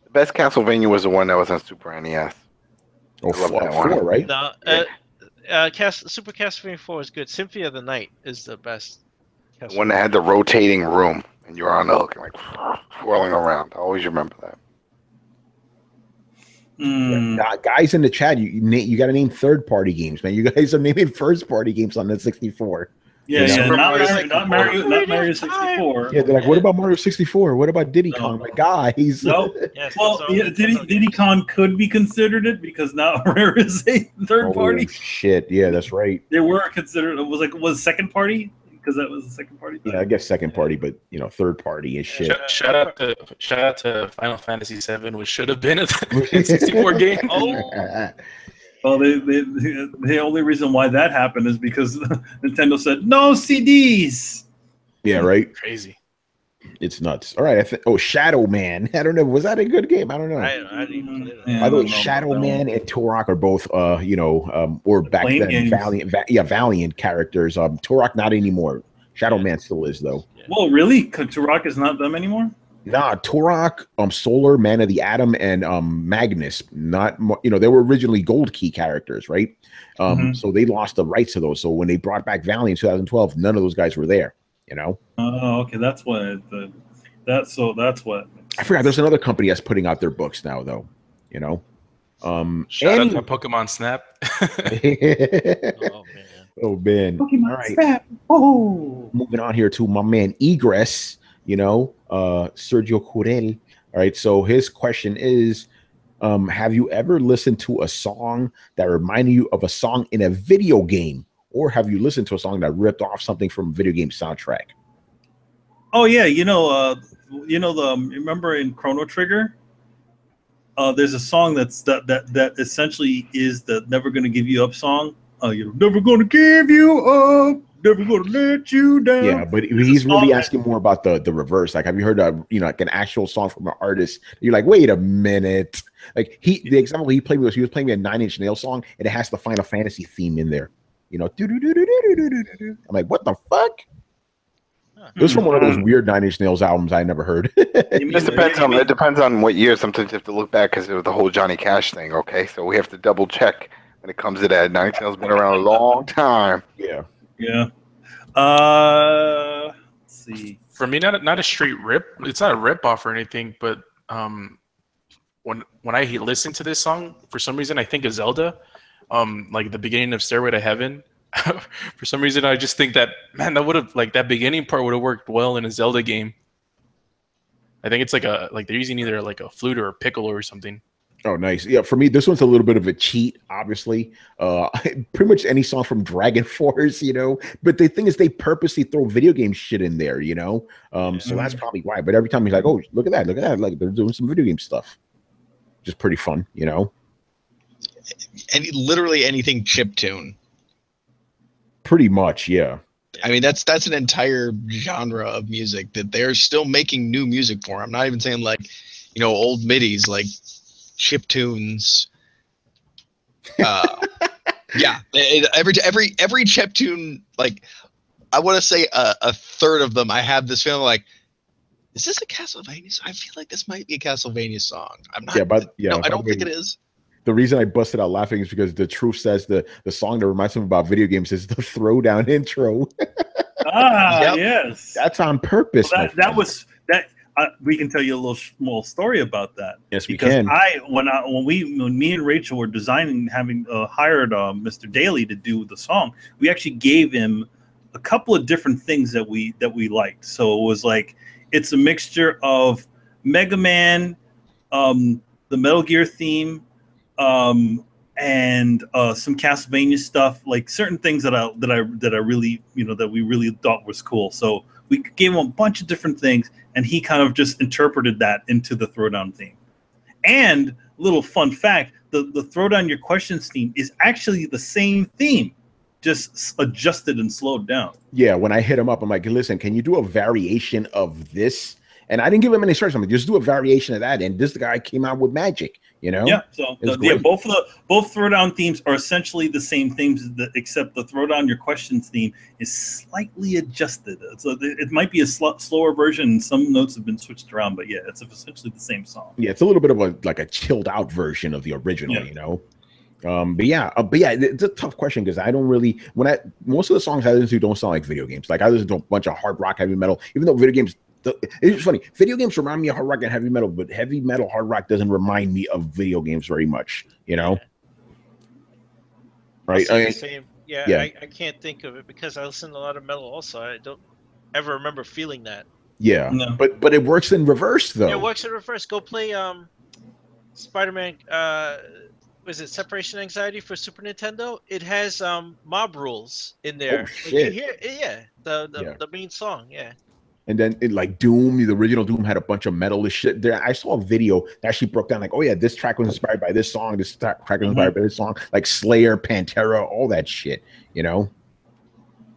The best Castlevania was the one that was on Super NES. Oh, 4, right? No, Super Castlevania 4 is good. Symphony of the Night is the best. The one that had the rotating room, and you're on the hook and like whirling around. I always remember that. Guys in the chat, you got to name third-party games, man. You guys are naming first-party games on the 64. Yeah, not Mario 64. Yeah, they're like, what about Mario 64? What about Diddy Kong? My guys. No. Well, Diddy Kong could be considered it because now Rare is a third party. Shit, yeah, that's right. They were considered. It was second party because that was the second party. Yeah, I guess second party, but third party is shit. Shout out to Final Fantasy VII, which should have been a 64 game. Oh. Well, the only reason why that happened is because Nintendo said no CDs. Yeah, right. Crazy. It's nuts. All right, Shadow Man. I don't know. Was that a good game? I don't know. I didn't even play that. By the way, Shadow Man and Turok are both, or back then Valiant characters. Turok not anymore. Shadow Man still is though. Well, really, Turok is not them anymore. Nah, Turok, Solar, Man of the Atom, and Magnus. Not they were originally Gold Key characters, right? So they lost the rights to those. So when they brought back Valiant in 2012, none of those guys were there. You know. Oh, okay. That's what. That's what. I forgot. There's another company that's putting out their books now, though. You know. Shout out to Pokemon Snap. Oh man. Oh man. Pokemon All right. Snap. Oh. Moving on here to my man Egress. You know, Sergio Curel. All right. So his question is, have you ever listened to a song that reminded you of a song in a video game, or have you listened to a song that ripped off something from a video game soundtrack? Oh yeah, remember in Chrono Trigger, there's a song that essentially is the "Never Gonna Give You Up" song. You're never gonna give you up, never gonna let you down. Yeah, but he's really asking more about the reverse. Like, have you heard like an actual song from an artist? You're like, wait a minute. Like the example he played was he was playing a 9 Inch Nails song, and it has the Final Fantasy theme in there. You know, I'm like, what the fuck? It was from one of those weird 9 Inch Nails albums I never heard. It depends on what year. Sometimes you have to look back because it was the whole Johnny Cash thing. Okay, so we have to double check when it comes to that. 9 Inch Nails been around a long time. Yeah. Let's see. For me, not a straight rip. It's not a rip off or anything, but when I listen to this song, for some reason I think of Zelda. Like the beginning of Stairway to Heaven. For some reason, I just think that, man, that would have, like, that beginning part would have worked well in a Zelda game. I think it's like they're using either like a flute or a piccolo or something. Oh, nice. Yeah, for me, this one's a little bit of a cheat, obviously. Pretty much any song from Dragon Force, you know. But the thing is, they purposely throw video game shit in there, you know. So that's probably why. But every time he's like, oh, look at that. Like, they're doing some video game stuff. Just pretty fun, you know. And literally anything chiptune. Pretty much, yeah. I mean, that's an entire genre of music that they're still making new music for. I'm not even saying like, you know, old midis, like chiptunes. Yeah, every chiptune, like I want to say a third of them. I have this feeling like, is this a Castlevania song? I feel like this might be a Castlevania song. I'm not. No, I don't think it is. The reason I busted out laughing is because the truth says the song that reminds him about video games is the Throwdown intro. Yes, that's on purpose. Well, we can tell you a little small story about that. Yes, we can. When me and Rachel were designing, having hired Mr. Daly to do the song, we actually gave him a couple of different things that we liked. So it was like, it's a mixture of Mega Man, the Metal Gear theme, and some Castlevania stuff, like certain things that I really, you know, that we really thought was cool. So we gave him a bunch of different things, and he kind of just interpreted that into the Throwdown theme. And little fun fact, the Throwdown Your Questions theme is actually the same theme, just adjusted and slowed down. Yeah, when I hit him up, I'm like, listen, can you do a variation of this? And I didn't give him any instructions. I'm like, just do a variation of that. And this guy came out with magic, you know? Yeah, so both Throwdown themes are essentially the same themes, except the Throwdown Your Questions theme is slightly adjusted. So it might be a slower version, and some notes have been switched around, but yeah, it's essentially the same song. Yeah, it's a little bit of a chilled out version of the original, you know? But yeah, it's a tough question because I don't really, most of the songs I listen to don't sound like video games. Like I listen to a bunch of hard rock, heavy metal, even though video games, it's funny. Video games remind me of hard rock and heavy metal, but heavy metal, hard rock doesn't remind me of video games very much. You know, right? Same. Yeah. I can't think of it because I listen to a lot of metal. Also, I don't ever remember feeling that. Yeah, no. but it works in reverse though. Yeah, it works in reverse. Go play Spider-Man. Was it Separation Anxiety for Super Nintendo? It has Mob Rules in there. Oh shit! The main song. Yeah. And then like Doom, the original Doom had a bunch of metal shit there. I saw a video that actually broke down like, oh yeah, this track was inspired by this song. This track was inspired by this song. Like Slayer, Pantera, all that shit. You know.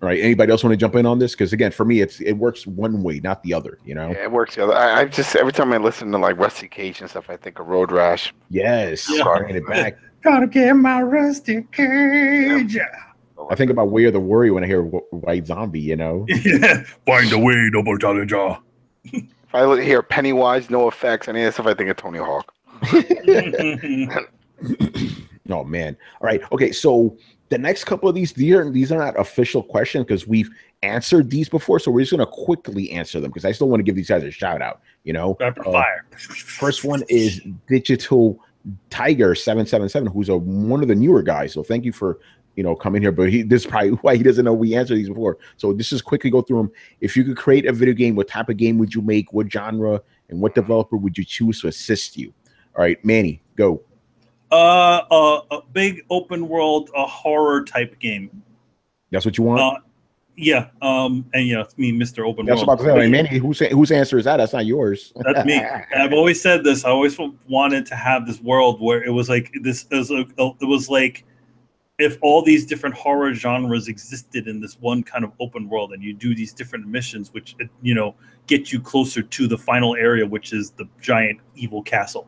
All right. Anybody else want to jump in on this? Because again, for me, it works one way, not the other. You know. Yeah, it works the other. I just every time I listen to like Rusty Cage and stuff, I think of Road Rash. Yes. Bringing it back. Gotta get my Rusty Cage. Yeah. I think about Way of the Worry when I hear White Zombie, you know? Yeah. Find a way, double challenger. If I hear Pennywise, No Effects, any of that stuff, I think of Tony Hawk. Oh, man. All right. Okay, so the next couple of these are not official questions because we've answered these before, so we're just going to quickly answer them because I still want to give these guys a shout out. Rapid fire. First one is Digital Tiger 777, who's one of the newer guys. So thank you for coming here. But this is probably why he doesn't know we answered these before. So this is quickly go through them. If you could create a video game, what type of game would you make? What genre and what developer would you choose to assist you? All right, Manny, go. A big open world, a horror type game. That's what you want? Yeah. And it's me, Mr. Open That's World. That's about to say, Manny, whose answer is that? That's not yours. That's me. I've always said this. I always wanted to have this world where it was like this. It was like if all these different horror genres existed in this one kind of open world, and you do these different missions, which get you closer to the final area, which is the giant evil castle.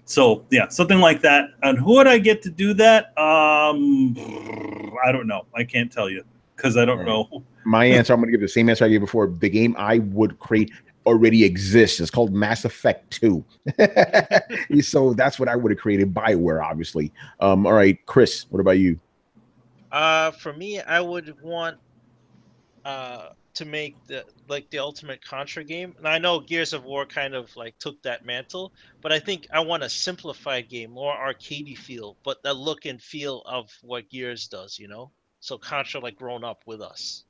So yeah, something like that. And who would I get to do that? I don't know. I can't tell you because I don't know. My answer, I'm going to give the same answer I gave before. The game I would create already exists. It's called Mass Effect 2. So that's what I would have created. BioWare, obviously. All right, Chris, what about you? For me, I would want to make the ultimate Contra game. And I know Gears of War kind of like took that mantle, but I think I want a simplified game, more arcadey feel, but the look and feel of what Gears does, So Contra like grown up with us.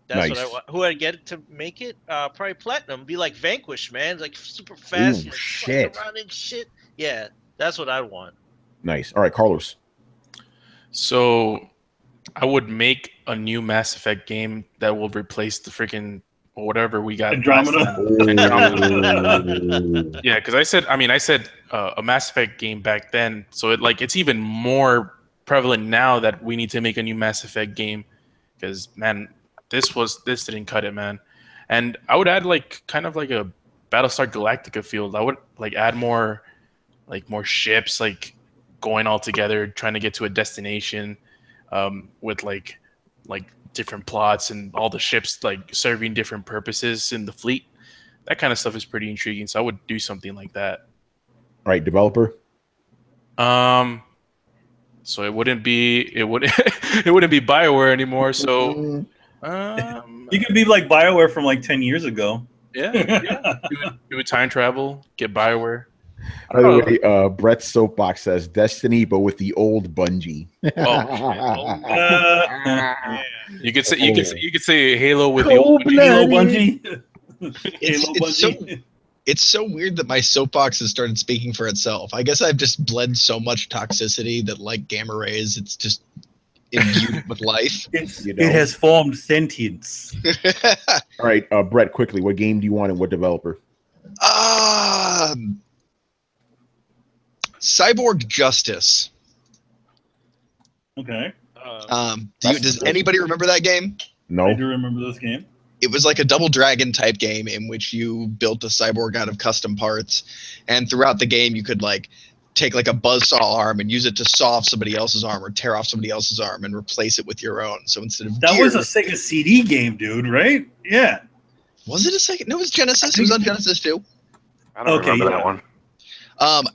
That's nice. What I want. Who I get to make it? Probably Platinum. Be like Vanquish, man. Like super fast. Ooh, shit. Around and shit. Yeah, that's what I want. Nice. All right, Carlos. So I would make a new Mass Effect game that will replace the freaking whatever we got. Andromeda. Yeah, because I said a Mass Effect game back then. So it's even more prevalent now that we need to make a new Mass Effect game because man, this didn't cut it, man. And I would add kind of like a Battlestar Galactica feel. I would add more ships going all together, trying to get to a destination, with like different plots and all the ships serving different purposes in the fleet. That kind of stuff is pretty intriguing. So I would do something like that. All right, developer. So it wouldn't be BioWare anymore. So you could be like BioWare from 10 years ago. Yeah. Do a time travel, get BioWare. By the way, Brett's Soapbox says Destiny, but with the old Bungie. You could say Halo with the old Bungie. It's so weird that my soapbox has started speaking for itself. I guess I've just bled so much toxicity that, like gamma rays, it's just imbued with life. It has formed sentience. All right, Brett, quickly, what game do you want and what developer? Cyborg Justice. Okay. Does anybody remember that game? No. I do remember this game. It was like a Double Dragon type game in which you built a cyborg out of custom parts, and throughout the game you could take a buzzsaw arm and use it to saw off somebody else's arm or tear off somebody else's arm and replace it with your own. So instead of that was a Sega CD game, dude, right? Yeah. Was it a Sega? No, it was Genesis. It was on Genesis too. I don't remember that one.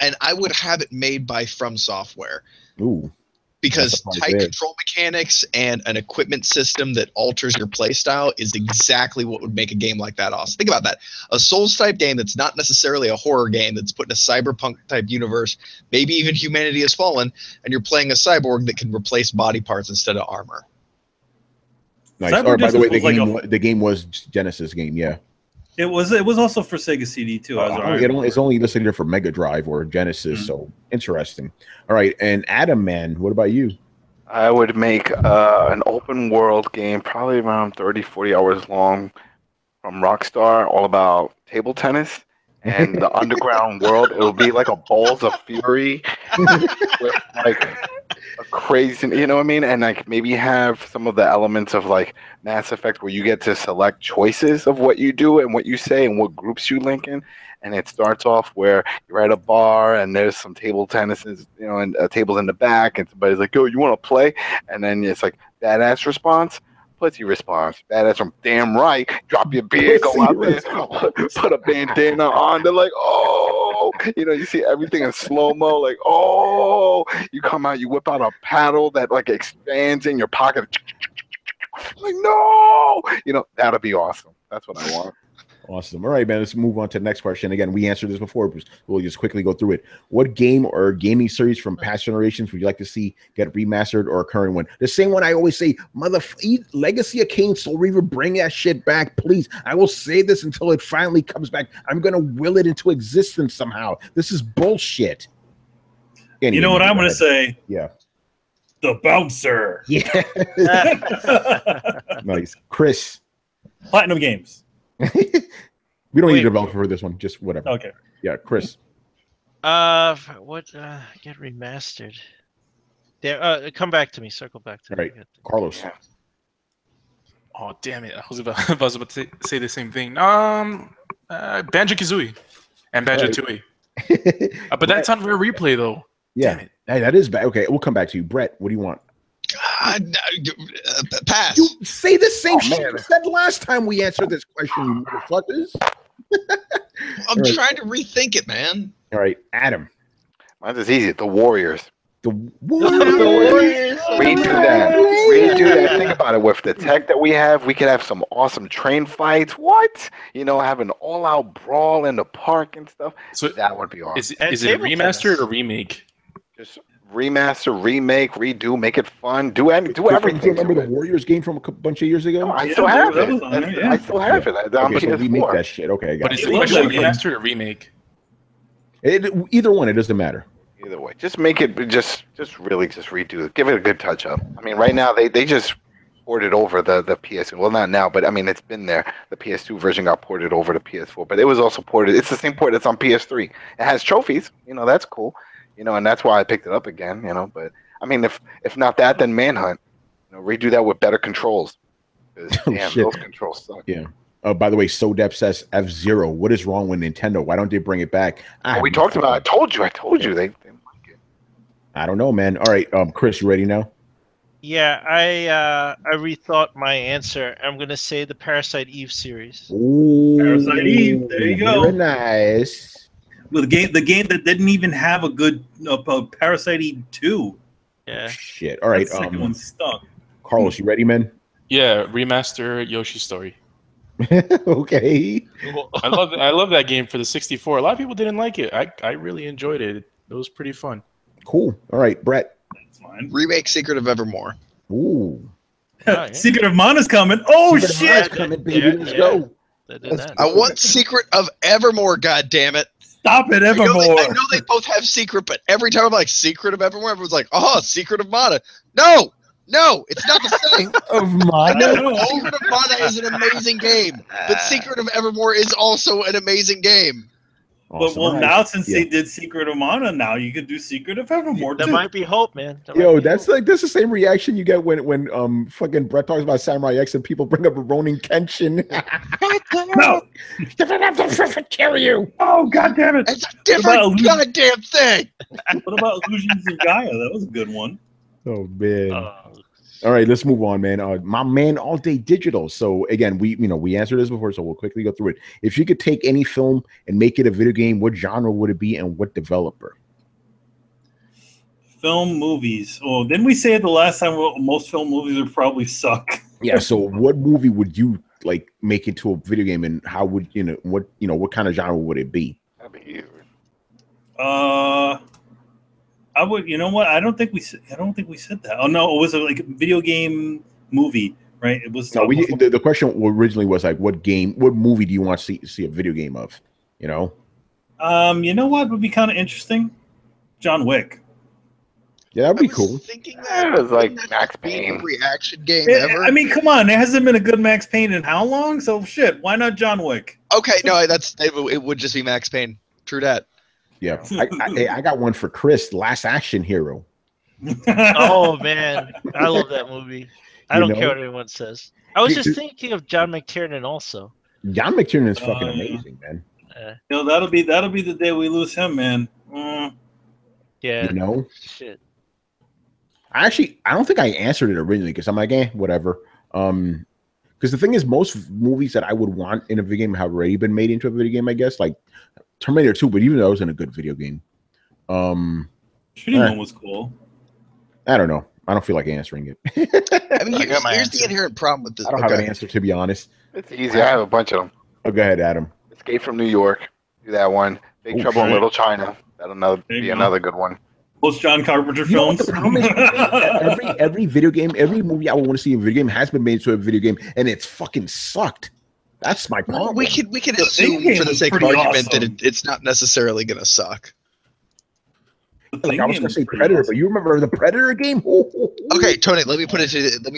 And I would have it made by From Software. Ooh. Because tight control mechanics and an equipment system that alters your playstyle is exactly what would make a game like that awesome. Think about that. A Souls-type game that's not necessarily a horror game, that's put in a cyberpunk-type universe, maybe even humanity has fallen, and you're playing a cyborg that can replace body parts instead of armor. Nice. Or, by the way, the game was Genesis game, yeah. It was also for Sega CD too. It's only listed here for Mega Drive or Genesis, so interesting. All right, and Adam, man, what about you? I would make an open world game, probably around 30, 40 hours long, from Rockstar, all about table tennis and the underground world. It'll be like a Balls of Fury with a crazy, you know what I mean? And maybe have some of the elements of Mass Effect where you get to select choices of what you do and what you say and what groups you link in. And it starts off where you're at a bar and there's some table tennis, and a table's in the back, and somebody's like, "Yo, you want to play?" And then it's badass response, pussy response, badass from damn right, drop your beer, go out there, put a bandana on. They're like, "Oh," you see everything in slow-mo, oh, you come out, you whip out a paddle that expands in your pocket. Like, no, that'll be awesome. That's what I want. Awesome. All right, man. Let's move on to the next question. Again, we answered this before. But we'll just quickly go through it. What game or gaming series from past generations would you like to see get remastered or a current one? The same one I always say, Legacy of Kain, Soul Reaver, bring that shit back, please. I will say this until it finally comes back. I'm going to will it into existence somehow. This is bullshit. Anyway, you know what I'm going to say? Yeah. The Bouncer. Yeah. Nice. Chris. Platinum Games. We don't need a developer for this one. Just whatever. Okay. Yeah, Chris. What get remastered? There, come back to me. Circle back to me. All right, Carlos. Yeah. Oh damn it! I was about to say the same thing. Banjo-Kazooie and Banjo-Tooie. But that's on Rare Replay though. Yeah, damn it. Hey, that is bad. Okay, we'll come back to you, Brett. What do you want? Pass. You say the same shit man. you said last time we answered this question, you motherfuckers. I'm trying to rethink it, man. All right, Adam. Mine's is easy. The Warriors. The Warriors. Redo that. Think about it. With the tech that we have, we could have some awesome train fights. What? Have an all-out brawl in the park and stuff. So that would be awesome. Is it a remaster or remake? Just remaster, remake, redo, make it fun. Do everything. Do you remember the Warriors game from a bunch of years ago? I still have it. I still have it. Okay, so we make that shit. Okay, but is the question remaster or remake? Either one, it doesn't matter. Either way, just make it. Just really redo it. Give it a good touch up. I mean, right now they just ported over the PS2. Well, not now, but I mean it's been there. The PS2 version got ported over to PS4, but it was also ported. It's the same port that's on PS3. It has trophies. That's cool. And that's why I picked it up again. But I mean, if not that, then Manhunt. Redo that with better controls. Damn, those controls suck. Yeah. By the way, Sodep says F-Zero. What is wrong with Nintendo? Why don't they bring it back? We talked about it. I told you. They like it. I don't know, man. All right, Chris, you ready now? Yeah, I rethought my answer. I'm gonna say the Parasite Eve series. Ooh, Parasite Eve. There you go. Very nice. Well, the game that didn't even have a good Parasite Eve 2. Yeah. Shit. All right. That second one stuck. Carlos, you ready, man? Yeah, remaster Yoshi's Story. Okay. I love that game for the 64. A lot of people didn't like it. I really enjoyed it. It was pretty fun. Cool. All right, Brett. That's fine. Remake Secret of Evermore. Ooh. Yeah. Secret of Mana's coming. Oh Secret of shit! Mana's coming, baby. Let's go. I want Secret of Evermore. God damn it! Stop it, Evermore. I know they both have Secret, but every time I'm like Secret of Evermore, everyone's like, "Oh, Secret of Mana." No, it's not the same. Of Mana. No, Secret of Mana is an amazing game, but Secret of Evermore is also an amazing game. Awesome. But now since they did Secret of Mana, now you could do Secret of Evermore There too. might be hope, man. That's the same reaction you get when fucking Brett talks about Samurai X and people bring up Ronin Kenshin. No, kill you. Oh god damn it! It's a different goddamn thing. What about Illusions of Gaia? That was a good one. Oh man. All right, let's move on, man. My man, All Day Digital. So again, we answered this before, so we'll quickly go through it. If you could take any film and make it a video game, what genre would it be, and what developer? Film movies. Oh, didn't we say it the last time? Well, most film movies would probably suck. Yeah. So, what movie would you like make into a video game, and how would what kind of genre would it be? That'd be easy. I would. You know what? I don't think we said that. Oh no, it was like a video game movie, right? It was. No, the question originally was like, what movie do you want to see a video game of? You know what would be kind of interesting? John Wick. Yeah, that'd be cool. Thinking that It was like Max Payne. Reaction game ever. I mean, come on, there hasn't been a good Max Payne in how long? So shit, why not John Wick? Okay, no, it would just be Max Payne. True that. Yeah, I got one for Chris. Last Action Hero. Oh man, I love that movie. I don't care what anyone says. I was just thinking of John McTiernan also. John McTiernan is fucking amazing, man. That'll be the day we lose him, man. Yeah. Shit. I don't think I answered it originally because I'm like, whatever. Because the thing is, most movies that I would want in a video game have already been made into a video game, I guess, like Terminator 2, but even though it wasn't a good video game. Shooting One was cool. I don't know. I don't feel like answering it. I mean, here's the inherent problem with this. I don't have an answer, to be honest. It's easy. I have a bunch of them. Oh, go ahead, Adam. Escape from New York. Do that one. Big Trouble in Little China. That'll be another good one. Most John Carpenter films. The problem is every video game, every movie I want to see in a video game has been made into a video game, and it's fucking sucked. That's my problem. We can assume for the sake of argument that it's not necessarily going to suck. Like I was going to say Predator, but you remember the Predator game? Okay, Tony, let me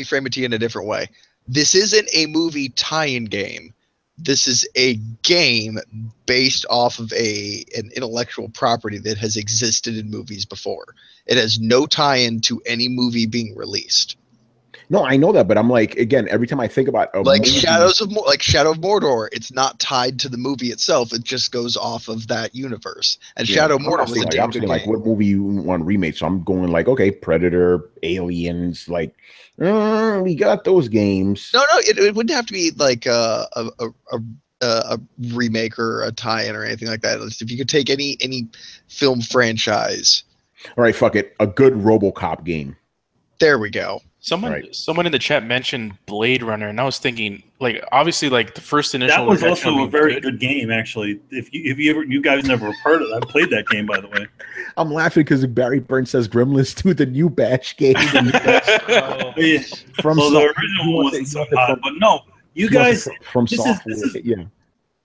frame it to you in a different way. This isn't a movie tie-in game. This is a game based off of an intellectual property that has existed in movies before. It has no tie-in to any movie being released. No, I know that, but I'm like, again, every time I think about movie, Shadow of Mordor, it's not tied to the movie itself. It just goes off of that universe. And Shadow of Mordor was a damn good game. Like, what movie you want to remake? So I'm going like, okay, Predator, Aliens, like, we got those games. No, it wouldn't have to be like a remake or a tie-in or anything like that. If you could take any film franchise. All right, fuck it, a good RoboCop game. There we go. Someone in the chat mentioned Blade Runner, and I was thinking, like, obviously, like the first initial. That was also a very good game, actually. If you guys never heard of it, I played that game, by the way. I'm laughing because Barry Burns says Gremlins 2, the new Bash game. From the original wasn't so hot, but no, you guys from software.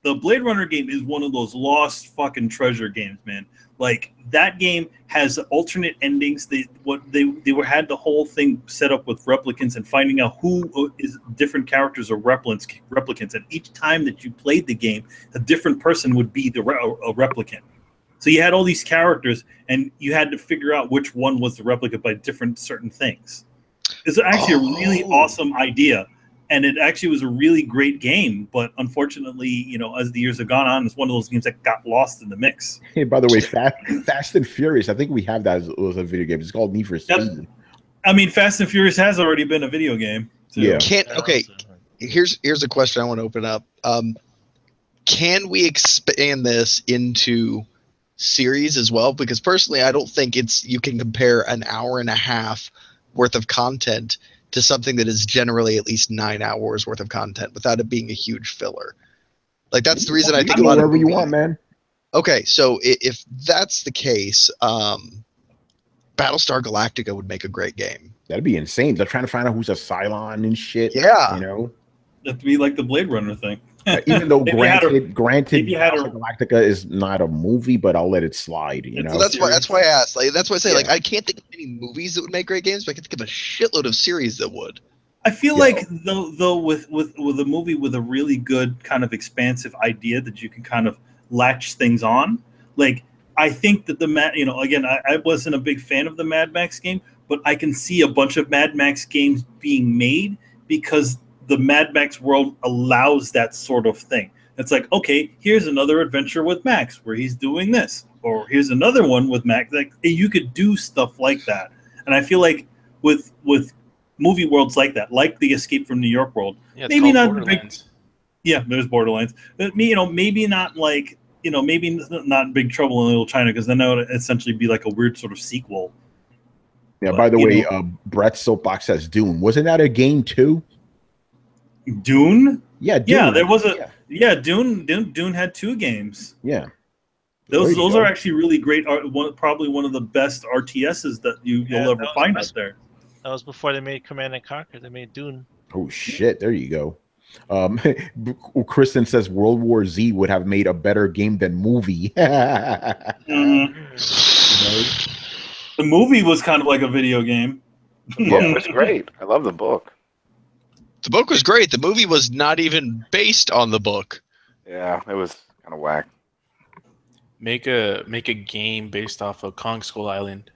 The Blade Runner game is one of those lost fucking treasure games, man. Like, that game has alternate endings. They had the whole thing set up with replicants and finding out who is different characters or replicants. And each time that you played the game, a different person would be a replicant. So you had all these characters, and you had to figure out which one was the replicant by different certain things. It's actually a really awesome idea. And it actually was a really great game, but unfortunately, as the years have gone on, it's one of those games that got lost in the mix. Hey, by the way, Fast and Furious, I think we have that as a video game. It's called Need for Speed. I mean, Fast and Furious has already been a video game. Yeah. Here's a question I want to open up. Can we expand this into series as well? Because personally, I don't think you can compare an hour and a half worth of content to something that is generally at least 9 hours worth of content without it being a huge filler. Like, that's the reason I think a lot of whatever you want, man. Okay, so if that's the case, Battlestar Galactica would make a great game. That'd be insane. They're trying to find out who's a Cylon and shit. Yeah. That'd be like the Blade Runner thing. Even though granted, Battlestar Galactica is not a movie, but I'll let it slide. So that's why I asked. Like, that's why I say, like, I can't think of any movies that would make great games, but I can think of a shitload of series that would. I feel like though with a movie with a really good kind of expansive idea that you can kind of latch things on. Like, I think that again, I wasn't a big fan of the Mad Max game, but I can see a bunch of Mad Max games being made because the Mad Max world allows that sort of thing. It's like, okay, here's another adventure with Max where he's doing this, or here's another one with Max. Like, you could do stuff like that, and I feel like with movie worlds like that, like the Escape from New York world, maybe not big. Yeah, there's Borderlands. But maybe not like maybe not Big Trouble in Little China, because then that would essentially be like a weird sort of sequel. Yeah. But, by the way, Brett's Soapbox says Dune. Wasn't that a game too? Dune? Yeah, Dune. Yeah, there was Dune had 2 games. Yeah. Those are actually really great. Probably one of the best RTSs that you'll ever find out there. That was before they made Command and Conquer. They made Dune. Oh shit! There you go. Kristen says World War Z would have made a better game than movie. Mm-hmm. The movie was kind of like a video game. Yeah, it was great. I love the book. The book was great. The movie was not even based on the book. Yeah, it was kind of whack. Make a game based off of Kong Skull Island.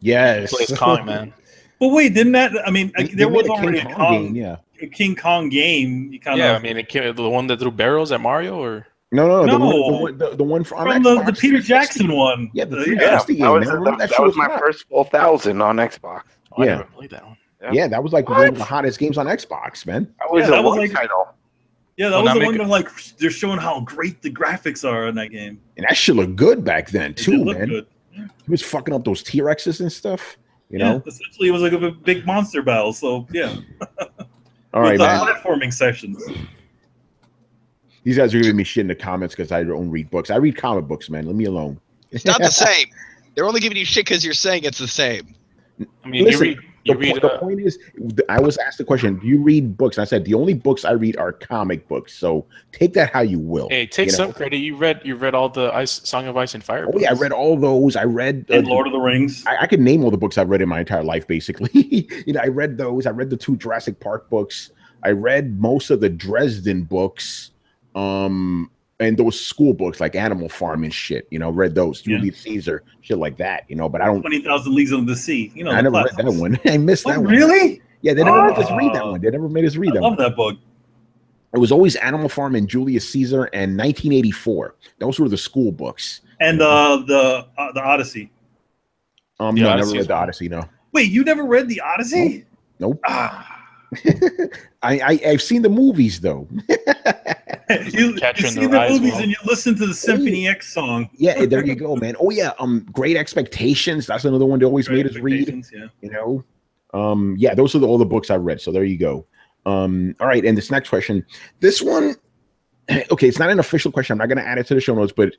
Yes, plays Kong, man. But wait, didn't that? I mean, there was already a Kong game, a King Kong game. I mean, it came, the one that threw barrels at Mario, or no, the one from the Peter Jackson one. Yeah, the 360 game. That was my first 12,000 on Xbox. I never played that one. Yeah, that was like one of the hottest games on Xbox, man. That was a title. Yeah, that was the one where they're showing how great the graphics are in that game. And that shit looked good back then too, man. Good. Yeah. He was fucking up those T-Rexes and stuff. You know, essentially, it was like a big monster battle. So yeah. All right, man. Platforming sessions. These guys are giving me shit in the comments because I don't read books. I read comic books, man. Leave me alone. It's not the same. They're only giving you shit because you're saying it's the same. I mean, listen, the point is, I was asked the question, do you read books? And I said, the only books I read are comic books. So take that how you will. Hey, take some credit. You read all the Song of Ice and Fire books. Oh, yeah, I read all those. I read and Lord of the Rings. I can name all the books I've read in my entire life, basically. I read those. I read the 2 Jurassic Park books. I read most of the Dresden books. And those school books like Animal Farm and shit, read those. Julius Caesar, shit like that, but I don't. 20,000 Leagues Under the Sea, I never read that one. I missed that one. Really? Yeah, they never made us read that one. They never made us read that one. I love that book. It was always Animal Farm and Julius Caesar and 1984. Those were the school books. And the Odyssey. No, I never read the Odyssey. No. Wait, you never read the Odyssey? Nope. I've seen the movies though. you see the movies and you listen to the Symphony X song. Yeah, there you go, man. Oh yeah, Great Expectations. That's another one they always made us read. Yeah. Those are all the books I read. So there you go. All right, and this next question. This one, okay, it's not an official question. I'm not going to add it to the show notes, but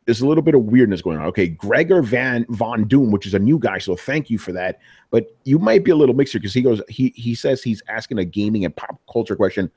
there's a little bit of weirdness going on. Okay, Gregor Von Doom, which is a new guy, so thank you for that. But you might be a little mixed because he says he's asking a gaming and pop culture question.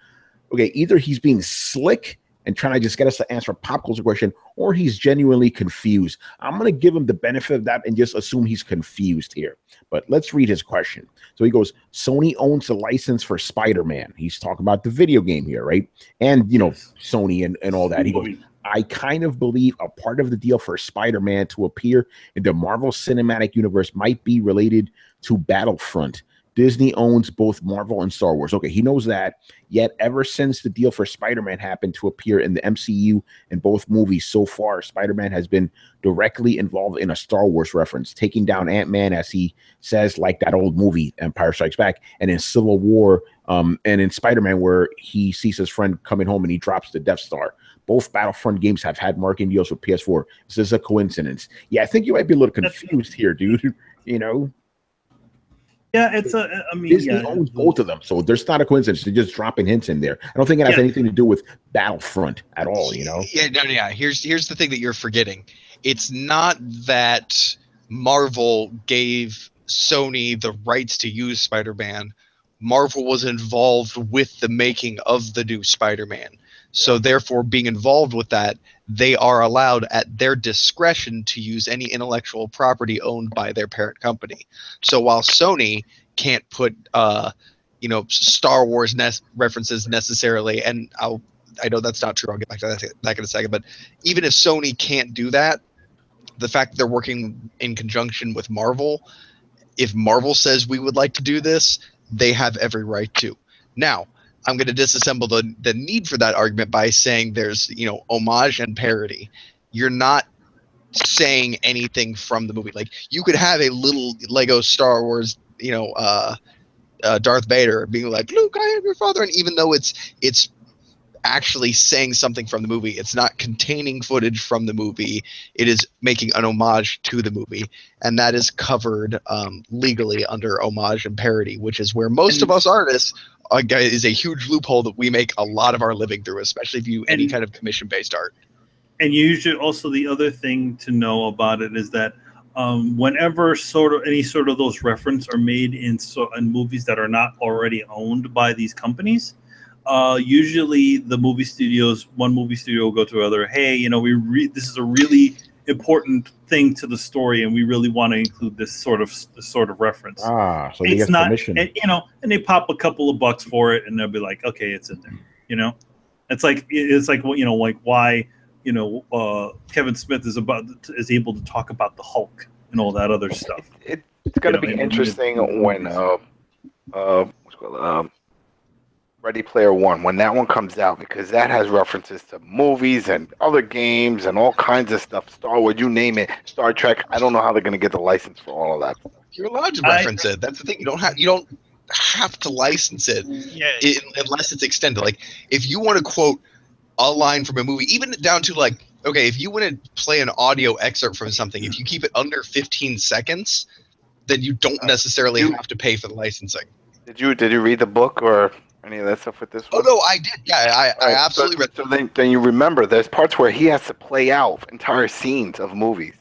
Okay, either he's being slick and trying to just get us to answer a pop culture question, or he's genuinely confused. I'm going to give him the benefit of that and just assume he's confused here. But let's read his question. So he goes, Sony owns the license for Spider-Man. He's talking about the video game here, right? And, Sony and all that. He goes, I kind of believe a part of the deal for Spider-Man to appear in the Marvel Cinematic Universe might be related to Battlefront. Disney owns both Marvel and Star Wars. Okay, he knows that. Yet, ever since the deal for Spider-Man happened to appear in the MCU in both movies so far, Spider-Man has been directly involved in a Star Wars reference, taking down Ant-Man, as he says, like that old movie, Empire Strikes Back, and in Civil War, and in Spider-Man, where he sees his friend coming home and he drops the Death Star. Both Battlefront games have had marketing deals with PS4. Is this a coincidence? Yeah, I think you might be a little confused here, dude. Yeah, Disney owns both of them, so there's not a coincidence. They're just dropping hints in there. I don't think it has anything to do with Battlefront at all, Yeah. Here's the thing that you're forgetting. It's not that Marvel gave Sony the rights to use Spider-Man. Marvel was involved with the making of the new Spider-Man. So therefore, being involved with that, they are allowed at their discretion to use any intellectual property owned by their parent company. So while Sony can't put, Star Wars references necessarily, and I know that's not true. I'll get back to that in a second. But even if Sony can't do that, the fact that they're working in conjunction with Marvel, if Marvel says we would like to do this, they have every right to. Now, I'm going to disassemble the need for that argument by saying there's, homage and parody. You're not saying anything from the movie. Like, you could have a little Lego Star Wars, Darth Vader being like, Luke, I am your father. And even though it's actually saying something from the movie, it's not containing footage from the movie. It is making an homage to the movie. And that is covered legally under homage and parody, which is where most of us artists is a huge loophole that we make a lot of our living through, especially if you any kind of commission-based art. And usually, also the other thing to know about it is that whenever any sort of those references are made in movies that are not already owned by these companies, usually one movie studio will go to another. Hey, this is a really important thing to the story, and we really want to include this sort of reference. So they get permission. And they pop a couple of bucks for it, and they'll be like, okay, it's in there. It's like why Kevin Smith is able to talk about the Hulk and all that other stuff. It's going to be interesting when Ready Player One, when that one comes out, because that has references to movies and other games and all kinds of stuff. Star Wars, you name it. Star Trek. I don't know how they're going to get the license for all of that. You're allowed to reference it. That's the thing. You don't have to license it unless it's extended. Like, if you want to quote a line from a movie, even down to like, okay, if you want to play an audio excerpt from something, if you keep it under 15 seconds, then you don't necessarily have to pay for the licensing. Did you read the book or any of that stuff with this one? Oh no, I did. Yeah, I absolutely read. So then you remember there's parts where he has to play out entire scenes of movies.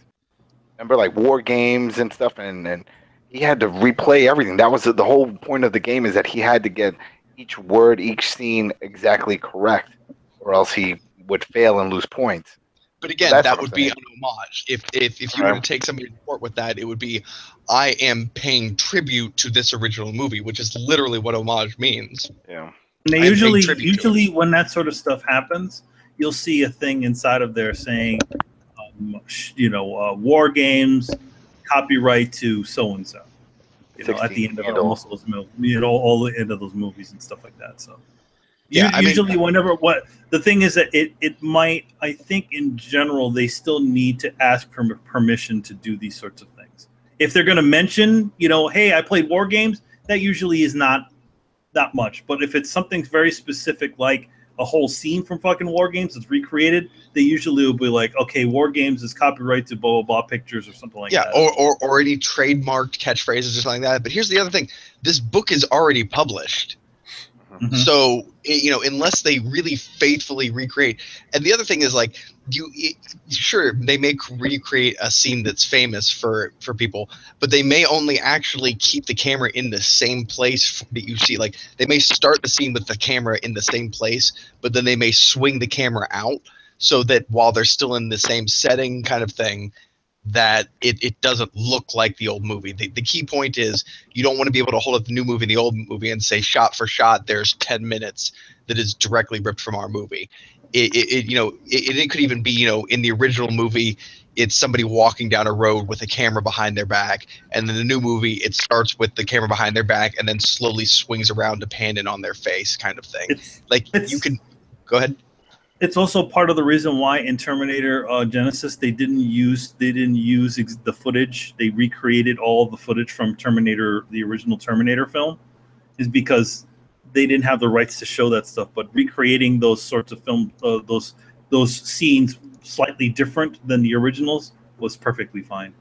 Remember, like war games and stuff, and he had to replay everything. That was the whole point of the game, is that he had to get each word, each scene exactly correct, or else he would fail and lose points. But again, that would be an homage. If you were to take somebody to court with that, it would be, I am paying tribute to this original movie, which is literally what homage means. Yeah. And they usually when that sort of stuff happens, you'll see a thing inside of there saying, war games, copyright to so and so. At the end of most of those movies, all the end of those movies and stuff like that. So. Yeah, usually whenever the thing is that it might, I think in general they still need to ask permission to do these sorts of things. If they're going to mention, hey, I played war games, that usually is not that much. But if it's something very specific, like a whole scene from fucking war games that's recreated, they usually will be like, okay, war games is copyright to blah blah blah pictures or something like that. Yeah, or any trademarked catchphrases or something like that. But here's the other thing: this book is already published. Mm-hmm. So, unless they really faithfully recreate, and the other thing is like, sure, they may recreate a scene that's famous for people, but they may only actually keep the camera in the same place that you see. Like, they may start the scene with the camera in the same place, but then they may swing the camera out so that while they're still in the same setting kind of thing, that it doesn't look like the old movie. The key point is you don't want to be able to hold up the new movie and the old movie and say shot for shot there's 10 minutes that is directly ripped from our movie. It could even be, in the original movie it's somebody walking down a road with a camera behind their back, and then the new movie it starts with the camera behind their back and then slowly swings around to pan in on their face kind of thing. You can go ahead. It's also part of the reason why in Terminator Genesis they didn't use the footage. They recreated all the footage from Terminator, the original Terminator film, is because they didn't have the rights to show that stuff. But recreating those sorts of film, those scenes slightly different than the originals was perfectly fine.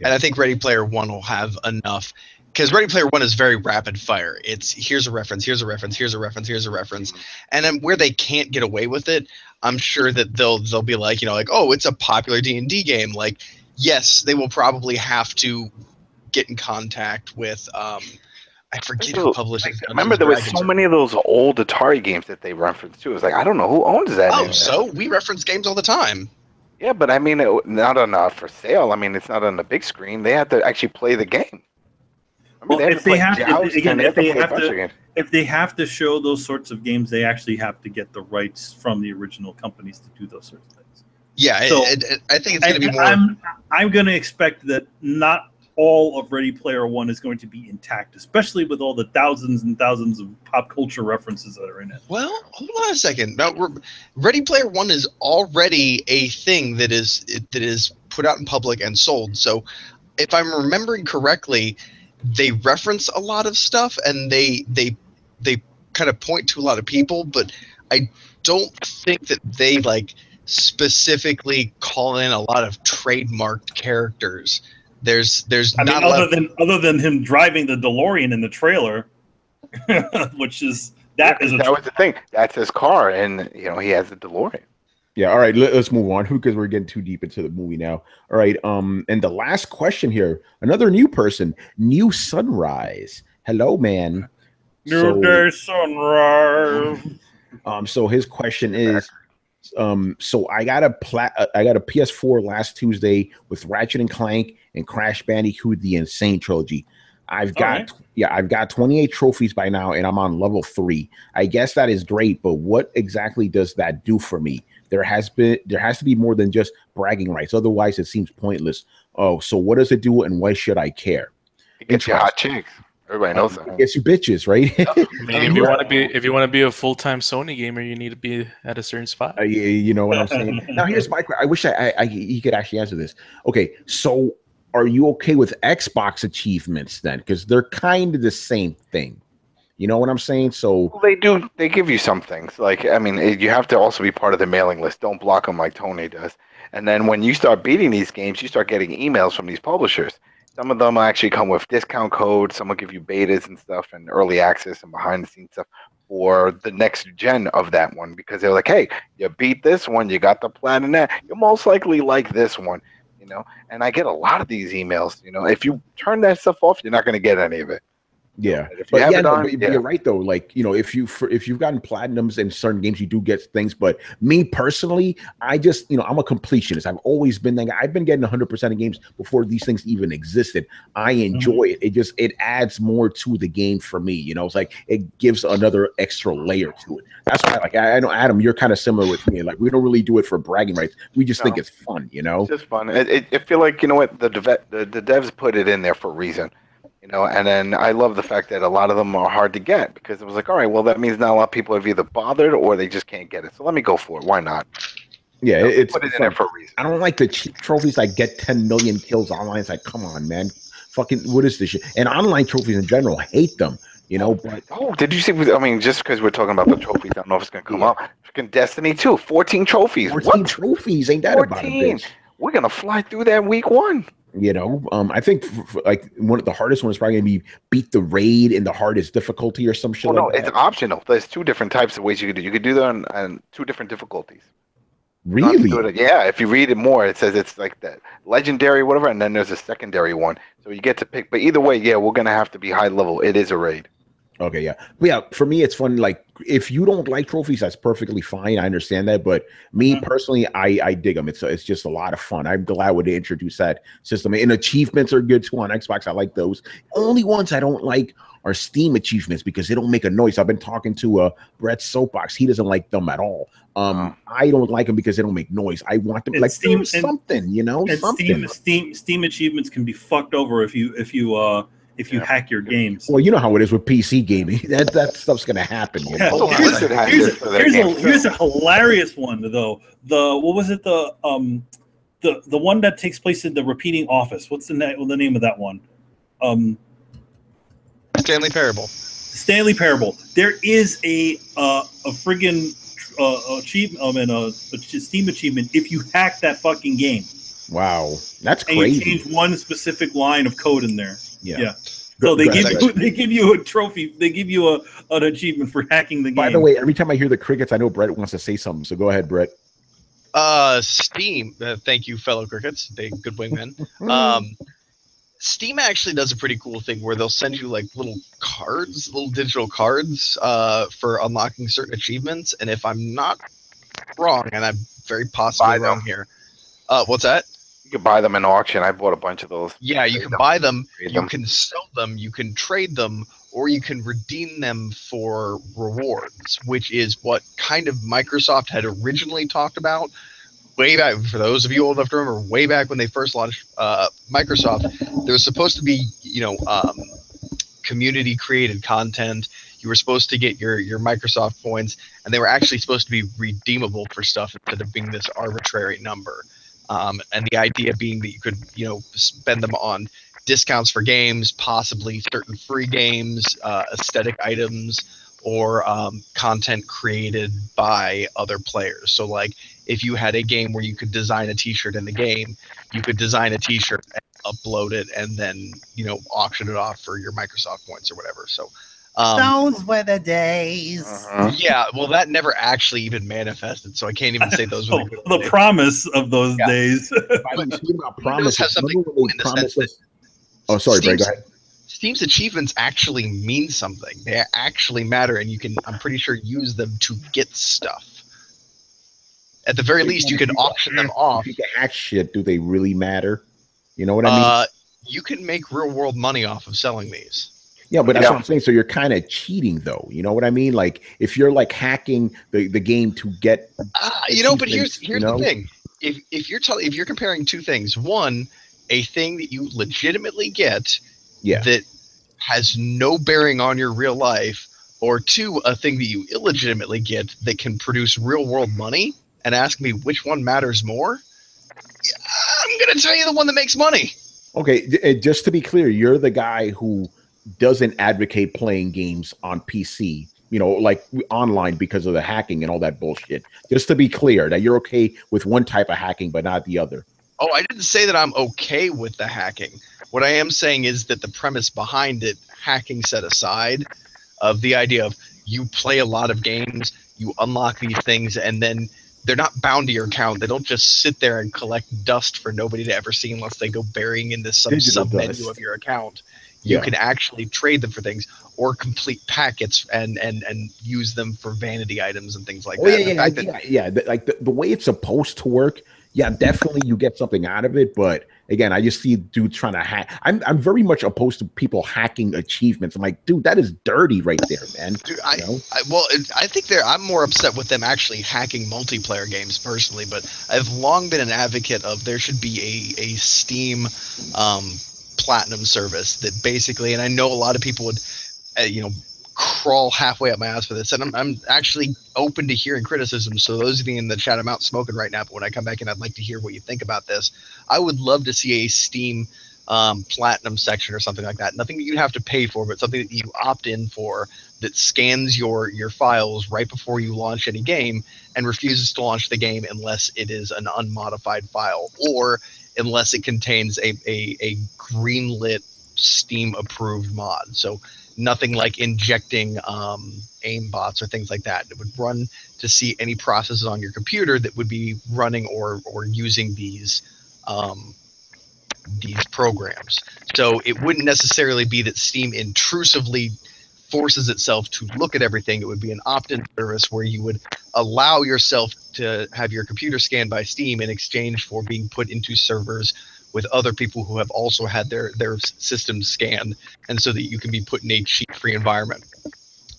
And I think Ready Player One will have enough. Because Ready Player One is very rapid fire. It's here's a reference, here's a reference, here's a reference, here's a reference, and then where they can't get away with it, I'm sure that they'll be like, oh, it's a popular D&D game. Like, yes, they will probably have to get in contact with I forget who publishes. Remember, there were so many of those old Atari games that they referenced too. It was like, I don't know who owns that. Oh, so we reference games all the time. Yeah, but I mean, not on for sale. I mean, it's not on the big screen. They have to actually play the game. Well, if they have to show those sorts of games, they actually have to get the rights from the original companies to do those sorts of things. Yeah, so, I think it's going to be more. I'm going to expect that not all of Ready Player One is going to be intact, especially with all the thousands and thousands of pop culture references that are in it. Well, hold on a second. Now, Ready Player One is already a thing that is put out in public and sold. So, if I'm remembering correctly, they reference a lot of stuff and they kind of point to a lot of people, but I don't think that they specifically call in a lot of trademarked characters. There's other than him driving the DeLorean in the trailer, which is that was the thing. That's his car, and he has a DeLorean. Yeah, all right, let's move on because we're getting too deep into the movie now. All right, and the last question here, another new person, New Sunrise. Hello, man. New Day Sunrise. So his question is, so I got a PS4 last Tuesday with Ratchet and Clank and Crash Bandicoot: The Insane Trilogy. I've got 28 trophies by now, and I'm on level 3. I guess that is great, but what exactly does that do for me? There has to be more than just bragging rights. Otherwise, it seems pointless. Oh, so what does it do, and why should I care? It gets you hot chicks. Everybody knows that. It gets you bitches, right? I mean, if you want to be a full-time Sony gamer, you need to be at a certain spot. You know what I'm saying? Now, here's my question. I wish he could actually answer this. Okay, so are you okay with Xbox achievements then? Because they're kind of the same thing. You know what I'm saying? So they give you some things. Like, I mean, you have to also be part of the mailing list. Don't block them like Tony does. And then when you start beating these games, you start getting emails from these publishers. Some of them actually come with discount codes. Some will give you betas and stuff and early access and behind the scenes stuff for the next gen of that one, because they're like, hey, you beat this one, you got the platinum that, you'll most likely like this one, you know. And I get a lot of these emails, you know. If you turn that stuff off, you're not going to get any of it. Yeah, if you have it on, but you're right though. Like, you know, if you've gotten platinums in certain games, you do get things. But me personally, I just, you know, I'm a completionist. I've always been that guy. I've been getting 100% of games before these things even existed. I enjoy it. It adds more to the game for me. You know, it's like it gives another extra layer to it. That's why, like, I know Adam, you're kind of similar with me. Like, we don't really do it for bragging rights. We just think it's fun. You know, it's just fun. I feel like, you know what, the devs put it in there for a reason. You know, and then I love the fact that a lot of them are hard to get, because it was like, all right, well, that means not a lot of people have either bothered or they just can't get it. So let me go for it. Why not? Yeah, it's put it in there for a reason. I don't like the cheap trophies like get 10 million kills online. It's like, come on, man. Fucking, what is this shit? And online trophies in general, hate them. You know, but did you see? I mean, just because we're talking about the trophies, I don't know if it's gonna come up. Freaking Destiny 2, 14 trophies. 14 trophies, ain't that 14? About a bitch? We're gonna fly through that week 1. You know, I think like one of the hardest ones is probably gonna be beat the raid in the hardest difficulty or some shit. No, it's optional. There's 2 different types of ways you could do. You could do that on 2 different difficulties. Really? Yeah. If you read it more, it says it's like that legendary, whatever, and then there's a secondary one. So you get to pick. But either way, yeah, we're gonna have to be high level. It is a raid. Okay, yeah. But yeah, for me, it's fun. Like, if you don't like trophies, that's perfectly fine. I understand that. But me personally, I dig them. It's just a lot of fun. I'm glad when they introduce that system. And achievements are good too on Xbox. I like those. Only ones I don't like are Steam achievements because they don't make a noise. I've been talking to Brett's Soapbox. He doesn't like them at all. I don't like them because they don't make noise. I want them like Steam, something, you know, something. Steam achievements can be fucked over if you hack your games. Well, you know how it is with PC gaming. That stuff's gonna happen. You know? Here's a hilarious one though. What was it? The one that takes place in the repeating office. What's the name of that one? Stanley Parable. Stanley Parable. There is a friggin' achievement, a Steam achievement if you hack that fucking game. Wow, that's crazy. And you change one specific line of code in there. Yeah. So they give you a trophy. They give you an achievement for hacking the game. By the way, every time I hear the crickets, I know Brett wants to say something. So go ahead, Brett. Steam. Thank you, fellow crickets. Good wingmen. Steam actually does a pretty cool thing where they'll send you like little cards, little digital cards, for unlocking certain achievements. And if I'm not wrong, and I'm very possibly wrong here, what's that? You can buy them in auction. I bought a bunch of those. Yeah, you can buy them, you can sell them, you can trade them, or you can redeem them for rewards, which is what kind of Microsoft had originally talked about way back. For those of you old enough to remember, way back when they first launched Microsoft, there was supposed to be, community created content. You were supposed to get your Microsoft points, and they were actually supposed to be redeemable for stuff instead of being this arbitrary number. And the idea being that you could, spend them on discounts for games, possibly certain free games, aesthetic items, or content created by other players. So, like, if you had a game where you could design a T-shirt in the game, you could design a T-shirt and upload it, and then, auction it off for your Microsoft points or whatever. So. Those were the days. Yeah, well, that never actually even manifested, so I can't even say those were the promise of those days. About promise, have something in the sense that oh, sorry, Brad, go ahead. Steam's achievements actually mean something. They actually matter, and you can, I'm pretty sure, use them to get stuff. At the very least, you can auction them off. If you can hack shit, do they really matter? You know what I mean? You can make real-world money off of selling these. Yeah, but that's what I'm saying. So you're kind of cheating, though. You know what I mean? Like, if you're like hacking the game to get, but here's the thing. If you're comparing two things, one, a thing that you legitimately get, that has no bearing on your real life, or two, a thing that you illegitimately get that can produce real world money, and ask me which one matters more, I'm gonna tell you the one that makes money. Okay, just to be clear, you're the guy who doesn't advocate playing games on PC, like online, because of the hacking and all that bullshit. Just to be clear, that you're okay with one type of hacking but not the other. Oh, I didn't say that I'm okay with the hacking. What I am saying is that the premise behind it, hacking set aside, of the idea of you play a lot of games, you unlock these things, and then they're not bound to your account. They don't just sit there and collect dust for nobody to ever see unless they go burying into some sub-menu of your account. You can actually trade them for things or complete packets and use them for vanity items and things like that. Like the way it's supposed to work. Yeah, definitely you get something out of it, but again, I just see dudes trying to hack. I'm very much opposed to people hacking achievements. I'm like, dude, that is dirty right there, man. Dude, I think I'm more upset with them actually hacking multiplayer games personally, but I've long been an advocate of there should be a Steam Platinum service that basically, and I know a lot of people would, crawl halfway up my ass for this, and I'm actually open to hearing criticism. So those of you in the chat, I'm out smoking right now, but when I come back in, I'd like to hear what you think about this. I would love to see a Steam Platinum section or something like that. Nothing that you have to pay for, but something that you opt in for that scans your files right before you launch any game and refuses to launch the game unless it is an unmodified file or unless it contains a greenlit Steam approved mod. So nothing like injecting aim bots or things like that. It would run to see any processes on your computer that would be running or using these programs. So it wouldn't necessarily be that Steam intrusively forces itself to look at everything. It would be an opt-in service where you would allow yourself to have your computer scanned by Steam in exchange for being put into servers with other people who have also had their systems scanned, and so that you can be put in a cheat-free environment.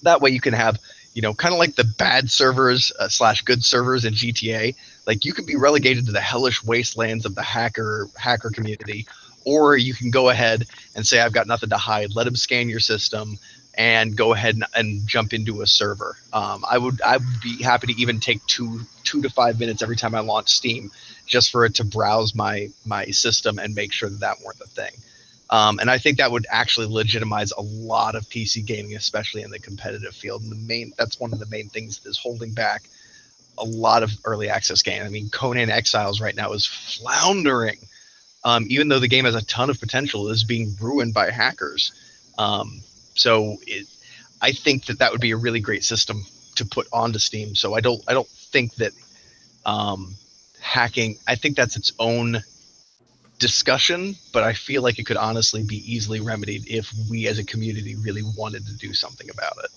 That way you can have, kind of like the bad servers / good servers in GTA. Like you can be relegated to the hellish wastelands of the hacker community, or you can go ahead and say, I've got nothing to hide. Let them scan your system and go ahead and jump into a server. I would be happy to even take 2 to 5 minutes every time I launch Steam, just for it to browse my system and make sure that weren't the thing. And I think that would actually legitimize a lot of PC gaming, especially in the competitive field. And that's one of the main things that is holding back a lot of early access games. I mean, Conan Exiles right now is floundering. Even though the game has a ton of potential, it is being ruined by hackers. I think that would be a really great system to put onto Steam. So I don't think that hacking, I think that's its own discussion, but I feel like it could honestly be easily remedied if we as a community really wanted to do something about it.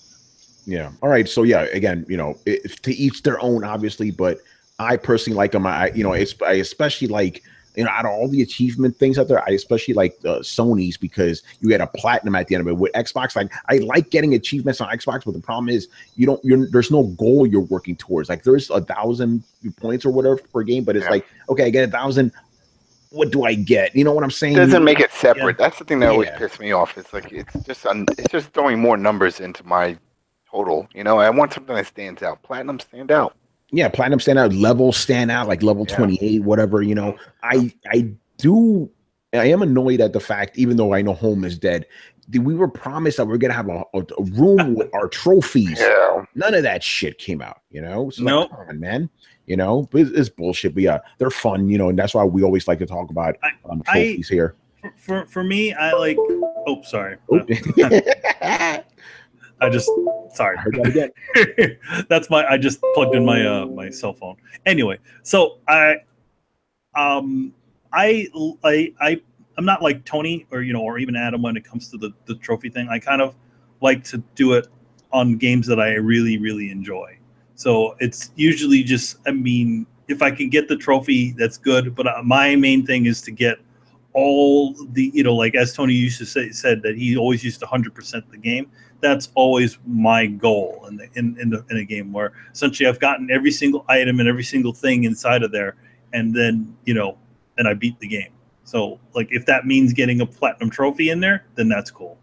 Yeah. All right. So yeah, again, to each their own, obviously, but I personally like them. I especially like, out of all the achievement things out there, I especially like Sony's, because you get a platinum at the end of it. With Xbox, like I like getting achievements on Xbox, but the problem is there's no goal you're working towards. Like there's 1,000 points or whatever per game, but it's like, okay, I get 1,000. What do I get? You know what I'm saying? It doesn't make it separate. Yeah. That's the thing that always pisses me off. It's like it's just throwing more numbers into my total. I want something that stands out. Platinum stand out. Yeah, platinum stand out, levels stand out, like level 28, whatever. I am annoyed at the fact, even though I know home is dead, we were promised that we're gonna have a room with our trophies. Yeah. None of that shit came out. So nope. Come on, man. It's bullshit. But yeah, they're fun. And that's why we always like to talk about trophies here. For me, I like. Oh, sorry. Sorry. I heard that again. I just plugged in my cell phone. Anyway, so I'm not like Tony or even Adam when it comes to the trophy thing. I kind of like to do it on games that I really, really enjoy. So it's usually just, if I can get the trophy, that's good. But my main thing is to get all the, like as Tony used to said that he always used to 100% the game. That's always my goal in a game, where essentially I've gotten every single item and every single thing inside of there, and then and I beat the game. So like if that means getting a platinum trophy in there, then that's cool.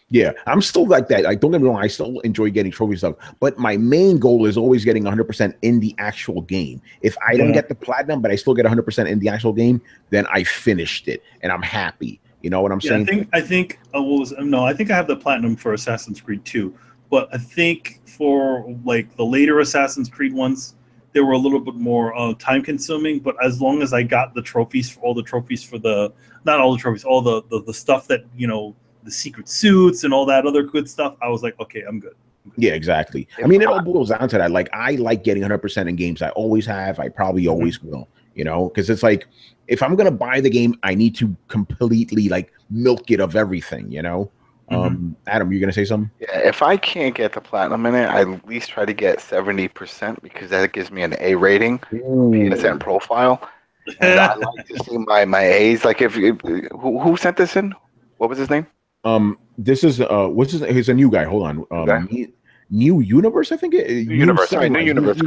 Yeah, I'm still like that. Like, don't get me wrong, I still enjoy getting trophy stuff, but my main goal is always getting 100% in the actual game. If I don't get the platinum, but I still get 100% in the actual game, then I finished it and I'm happy. You know what I'm saying? I think I think I have the platinum for Assassin's Creed 2, but I think for like the later Assassin's Creed ones, they were a little bit more time consuming. But as long as I got the trophies for all the trophies for the not all the trophies, all the stuff that the secret suits and all that other good stuff, I was like, okay, I'm good. Yeah, exactly. I mean, it all boils down to that. Like, I like getting 100% in games. I always have. I probably always will. Because it's like, if I'm gonna buy the game, I need to completely like milk it of everything. Adam, you're gonna say something? Yeah, if I can't get the platinum in it, I at least try to get 70% because that gives me an A rating, PSN profile. And I like to see my A's. Like, who sent this in? What was his name? This is what's his? He's a new guy. Hold on. New Universe, I think. New Universe. New Universe.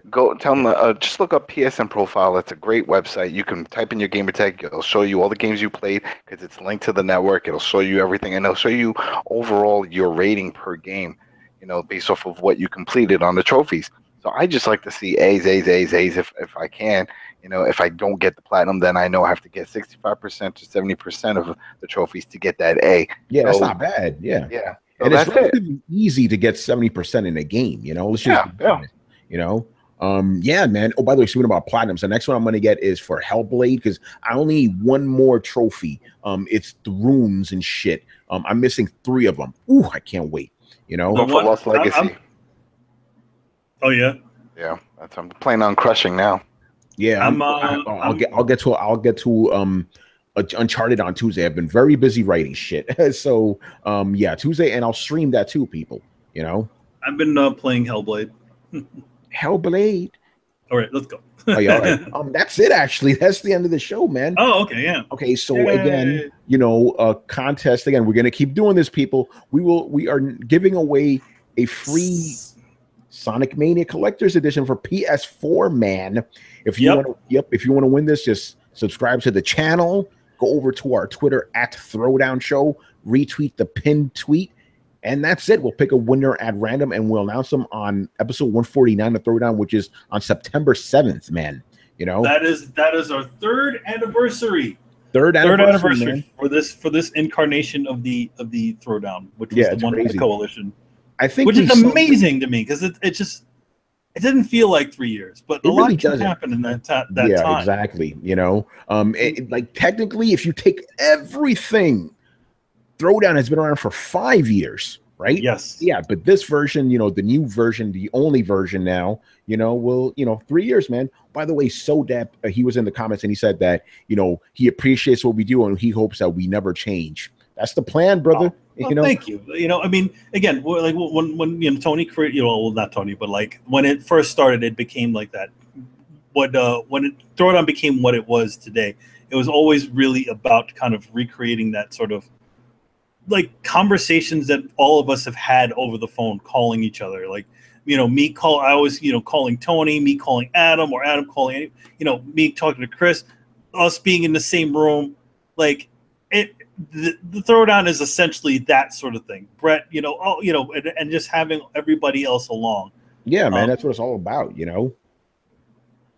Go tell him. Just look up PSN profile. It's a great website. You can type in your gamer tag. It'll show you all the games you played because it's linked to the network. It'll show you everything, and it'll show you overall your rating per game. Based off of what you completed on the trophies. So I just like to see A's if I can. If I don't get the platinum, then I know I have to get 65% to 70% of the trophies to get that A. Yeah, that's not bad. Yeah. Yeah. So and it's relatively easy to get 70% in a game, Let's just yeah, man. Oh, by the way, speaking about platinums, the next one I'm gonna get is for Hellblade because I only need one more trophy. It's the runes and shit. I'm missing 3 of them. Ooh, I can't wait. For Lost Legacy. Oh yeah. Yeah, I'm planning on crushing now. Yeah, I'll get to Uncharted on Tuesday. I've been very busy writing shit. So yeah, Tuesday, and I'll stream that too, people. I've been playing Hellblade. Hellblade. All right, let's go. Oh, yeah, all right. That's it. Actually, that's the end of the show, man. Oh, okay, yeah. Okay, so again, a contest. Again, we're gonna keep doing this, people. We are giving away a free Sonic Mania Collector's Edition for PS4, man. If you want to win this, just subscribe to the channel. Go over to our Twitter @Throwdown Show. Retweet the pinned tweet, and that's it. We'll pick a winner at random, and we'll announce them on episode 149 of Throwdown, which is on September 7th. Man, that is our 3rd anniversary. Third anniversary for this incarnation of the Throwdown, which was the one with the Coalition. I think, which is amazing to me because it didn't feel like 3 years, but a lot can happen in that time. Yeah, exactly. Like technically, if you take everything, Throwdown has been around for 5 years, right? Yes. Yeah, but this version, the new version, the only version now, will 3 years, man. By the way, Sodep, he was in the comments and he said that he appreciates what we do and he hopes that we never change. That's the plan, brother. Thank you. I mean, again, like when Tony created, well, not Tony, but like when it first started, it became like that. When Throwdown became what it was today, it was always really about kind of recreating that sort of like conversations that all of us have had over the phone, calling each other. Like, I was calling Tony, me calling Adam, or Adam calling me talking to Chris, us being in the same room, like it. The Throwdown is essentially that sort of thing, Brett. And just having everybody else along. Yeah, man, that's what it's all about.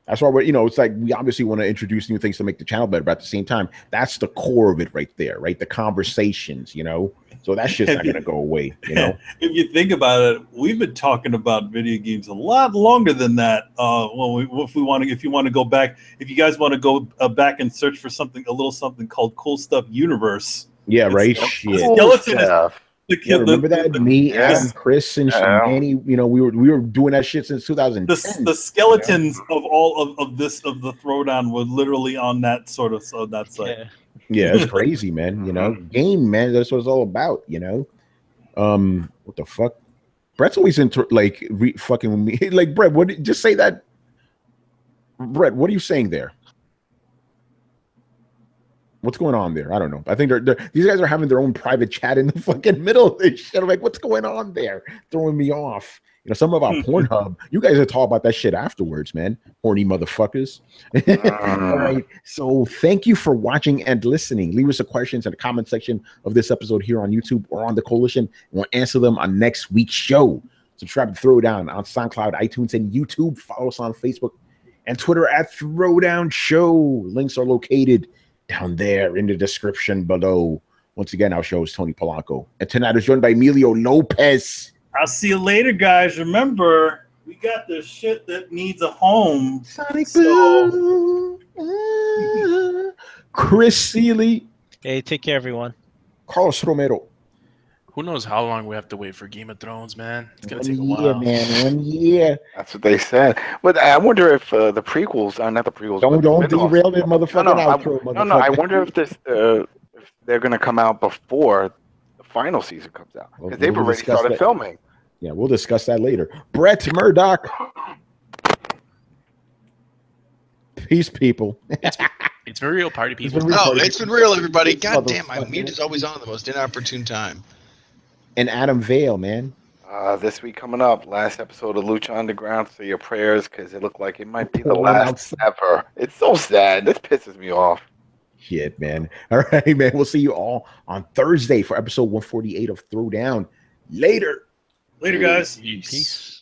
That's why we're, it's like we obviously want to introduce new things to make the channel better, but at the same time, that's the core of it right there, right? The conversations, So that shit's not gonna go away, If you think about it, we've been talking about video games a lot longer than that. If you want to go back, if you guys want to go back and search for a little something called Cool Stuff Universe. Yeah, right. Skeleton. Remember that? Me, Adam, Chris, and Manny. We were doing that shit since 2010. The skeletons of all of the Throwdown were literally on that sort of that site. Yeah, it's crazy, man. Game, man. That's what it's all about. What the fuck? Brett's always fucking with me. Like, Brett, just say that. Brett, what are you saying there? What's going on there? I don't know. I think these guys are having their own private chat in the fucking middle of this shit. I'm like, what's going on there? Throwing me off. Some of our Pornhub, you guys are talking about that shit afterwards, man. Horny motherfuckers. All right. So thank you for watching and listening. Leave us some questions in the comment section of this episode here on YouTube or on the Coalition. We'll answer them on next week's show. Subscribe to Throwdown on SoundCloud, iTunes, and YouTube. Follow us on Facebook and Twitter @Throwdown Show. Links are located down there in the description below. Once again, our show is Tony Polanco. And tonight is joined by Emilio Lopez. I'll see you later, guys. Remember, We got the shit that needs a home. Sonic Boom. Chris Seeley. Hey, take care, everyone. Carlos Romero. Who knows how long we have to wait for Game of Thrones, man? It's gonna 1 take a year, while, man. 1 year. That's what they said. But I wonder if the prequels, not the prequels. Don't derail that motherfucking outro, motherfucker. No. I wonder if if they're gonna come out before the final season comes out because they've already started filming. Yeah, we'll discuss that later. Brett Murdoch. Peace, people. It's been real, party people. It's been real, everybody. God damn, my mute is always on at the most inopportune time. And Adam Vale, man. This week coming up, last episode of Lucha Underground. Say your prayers because it looked like it might be the last ever. It's so sad. This pisses me off. Shit, man. All right, man. We'll see you all on Thursday for episode 148 of Throwdown. Later. Later, guys. Peace.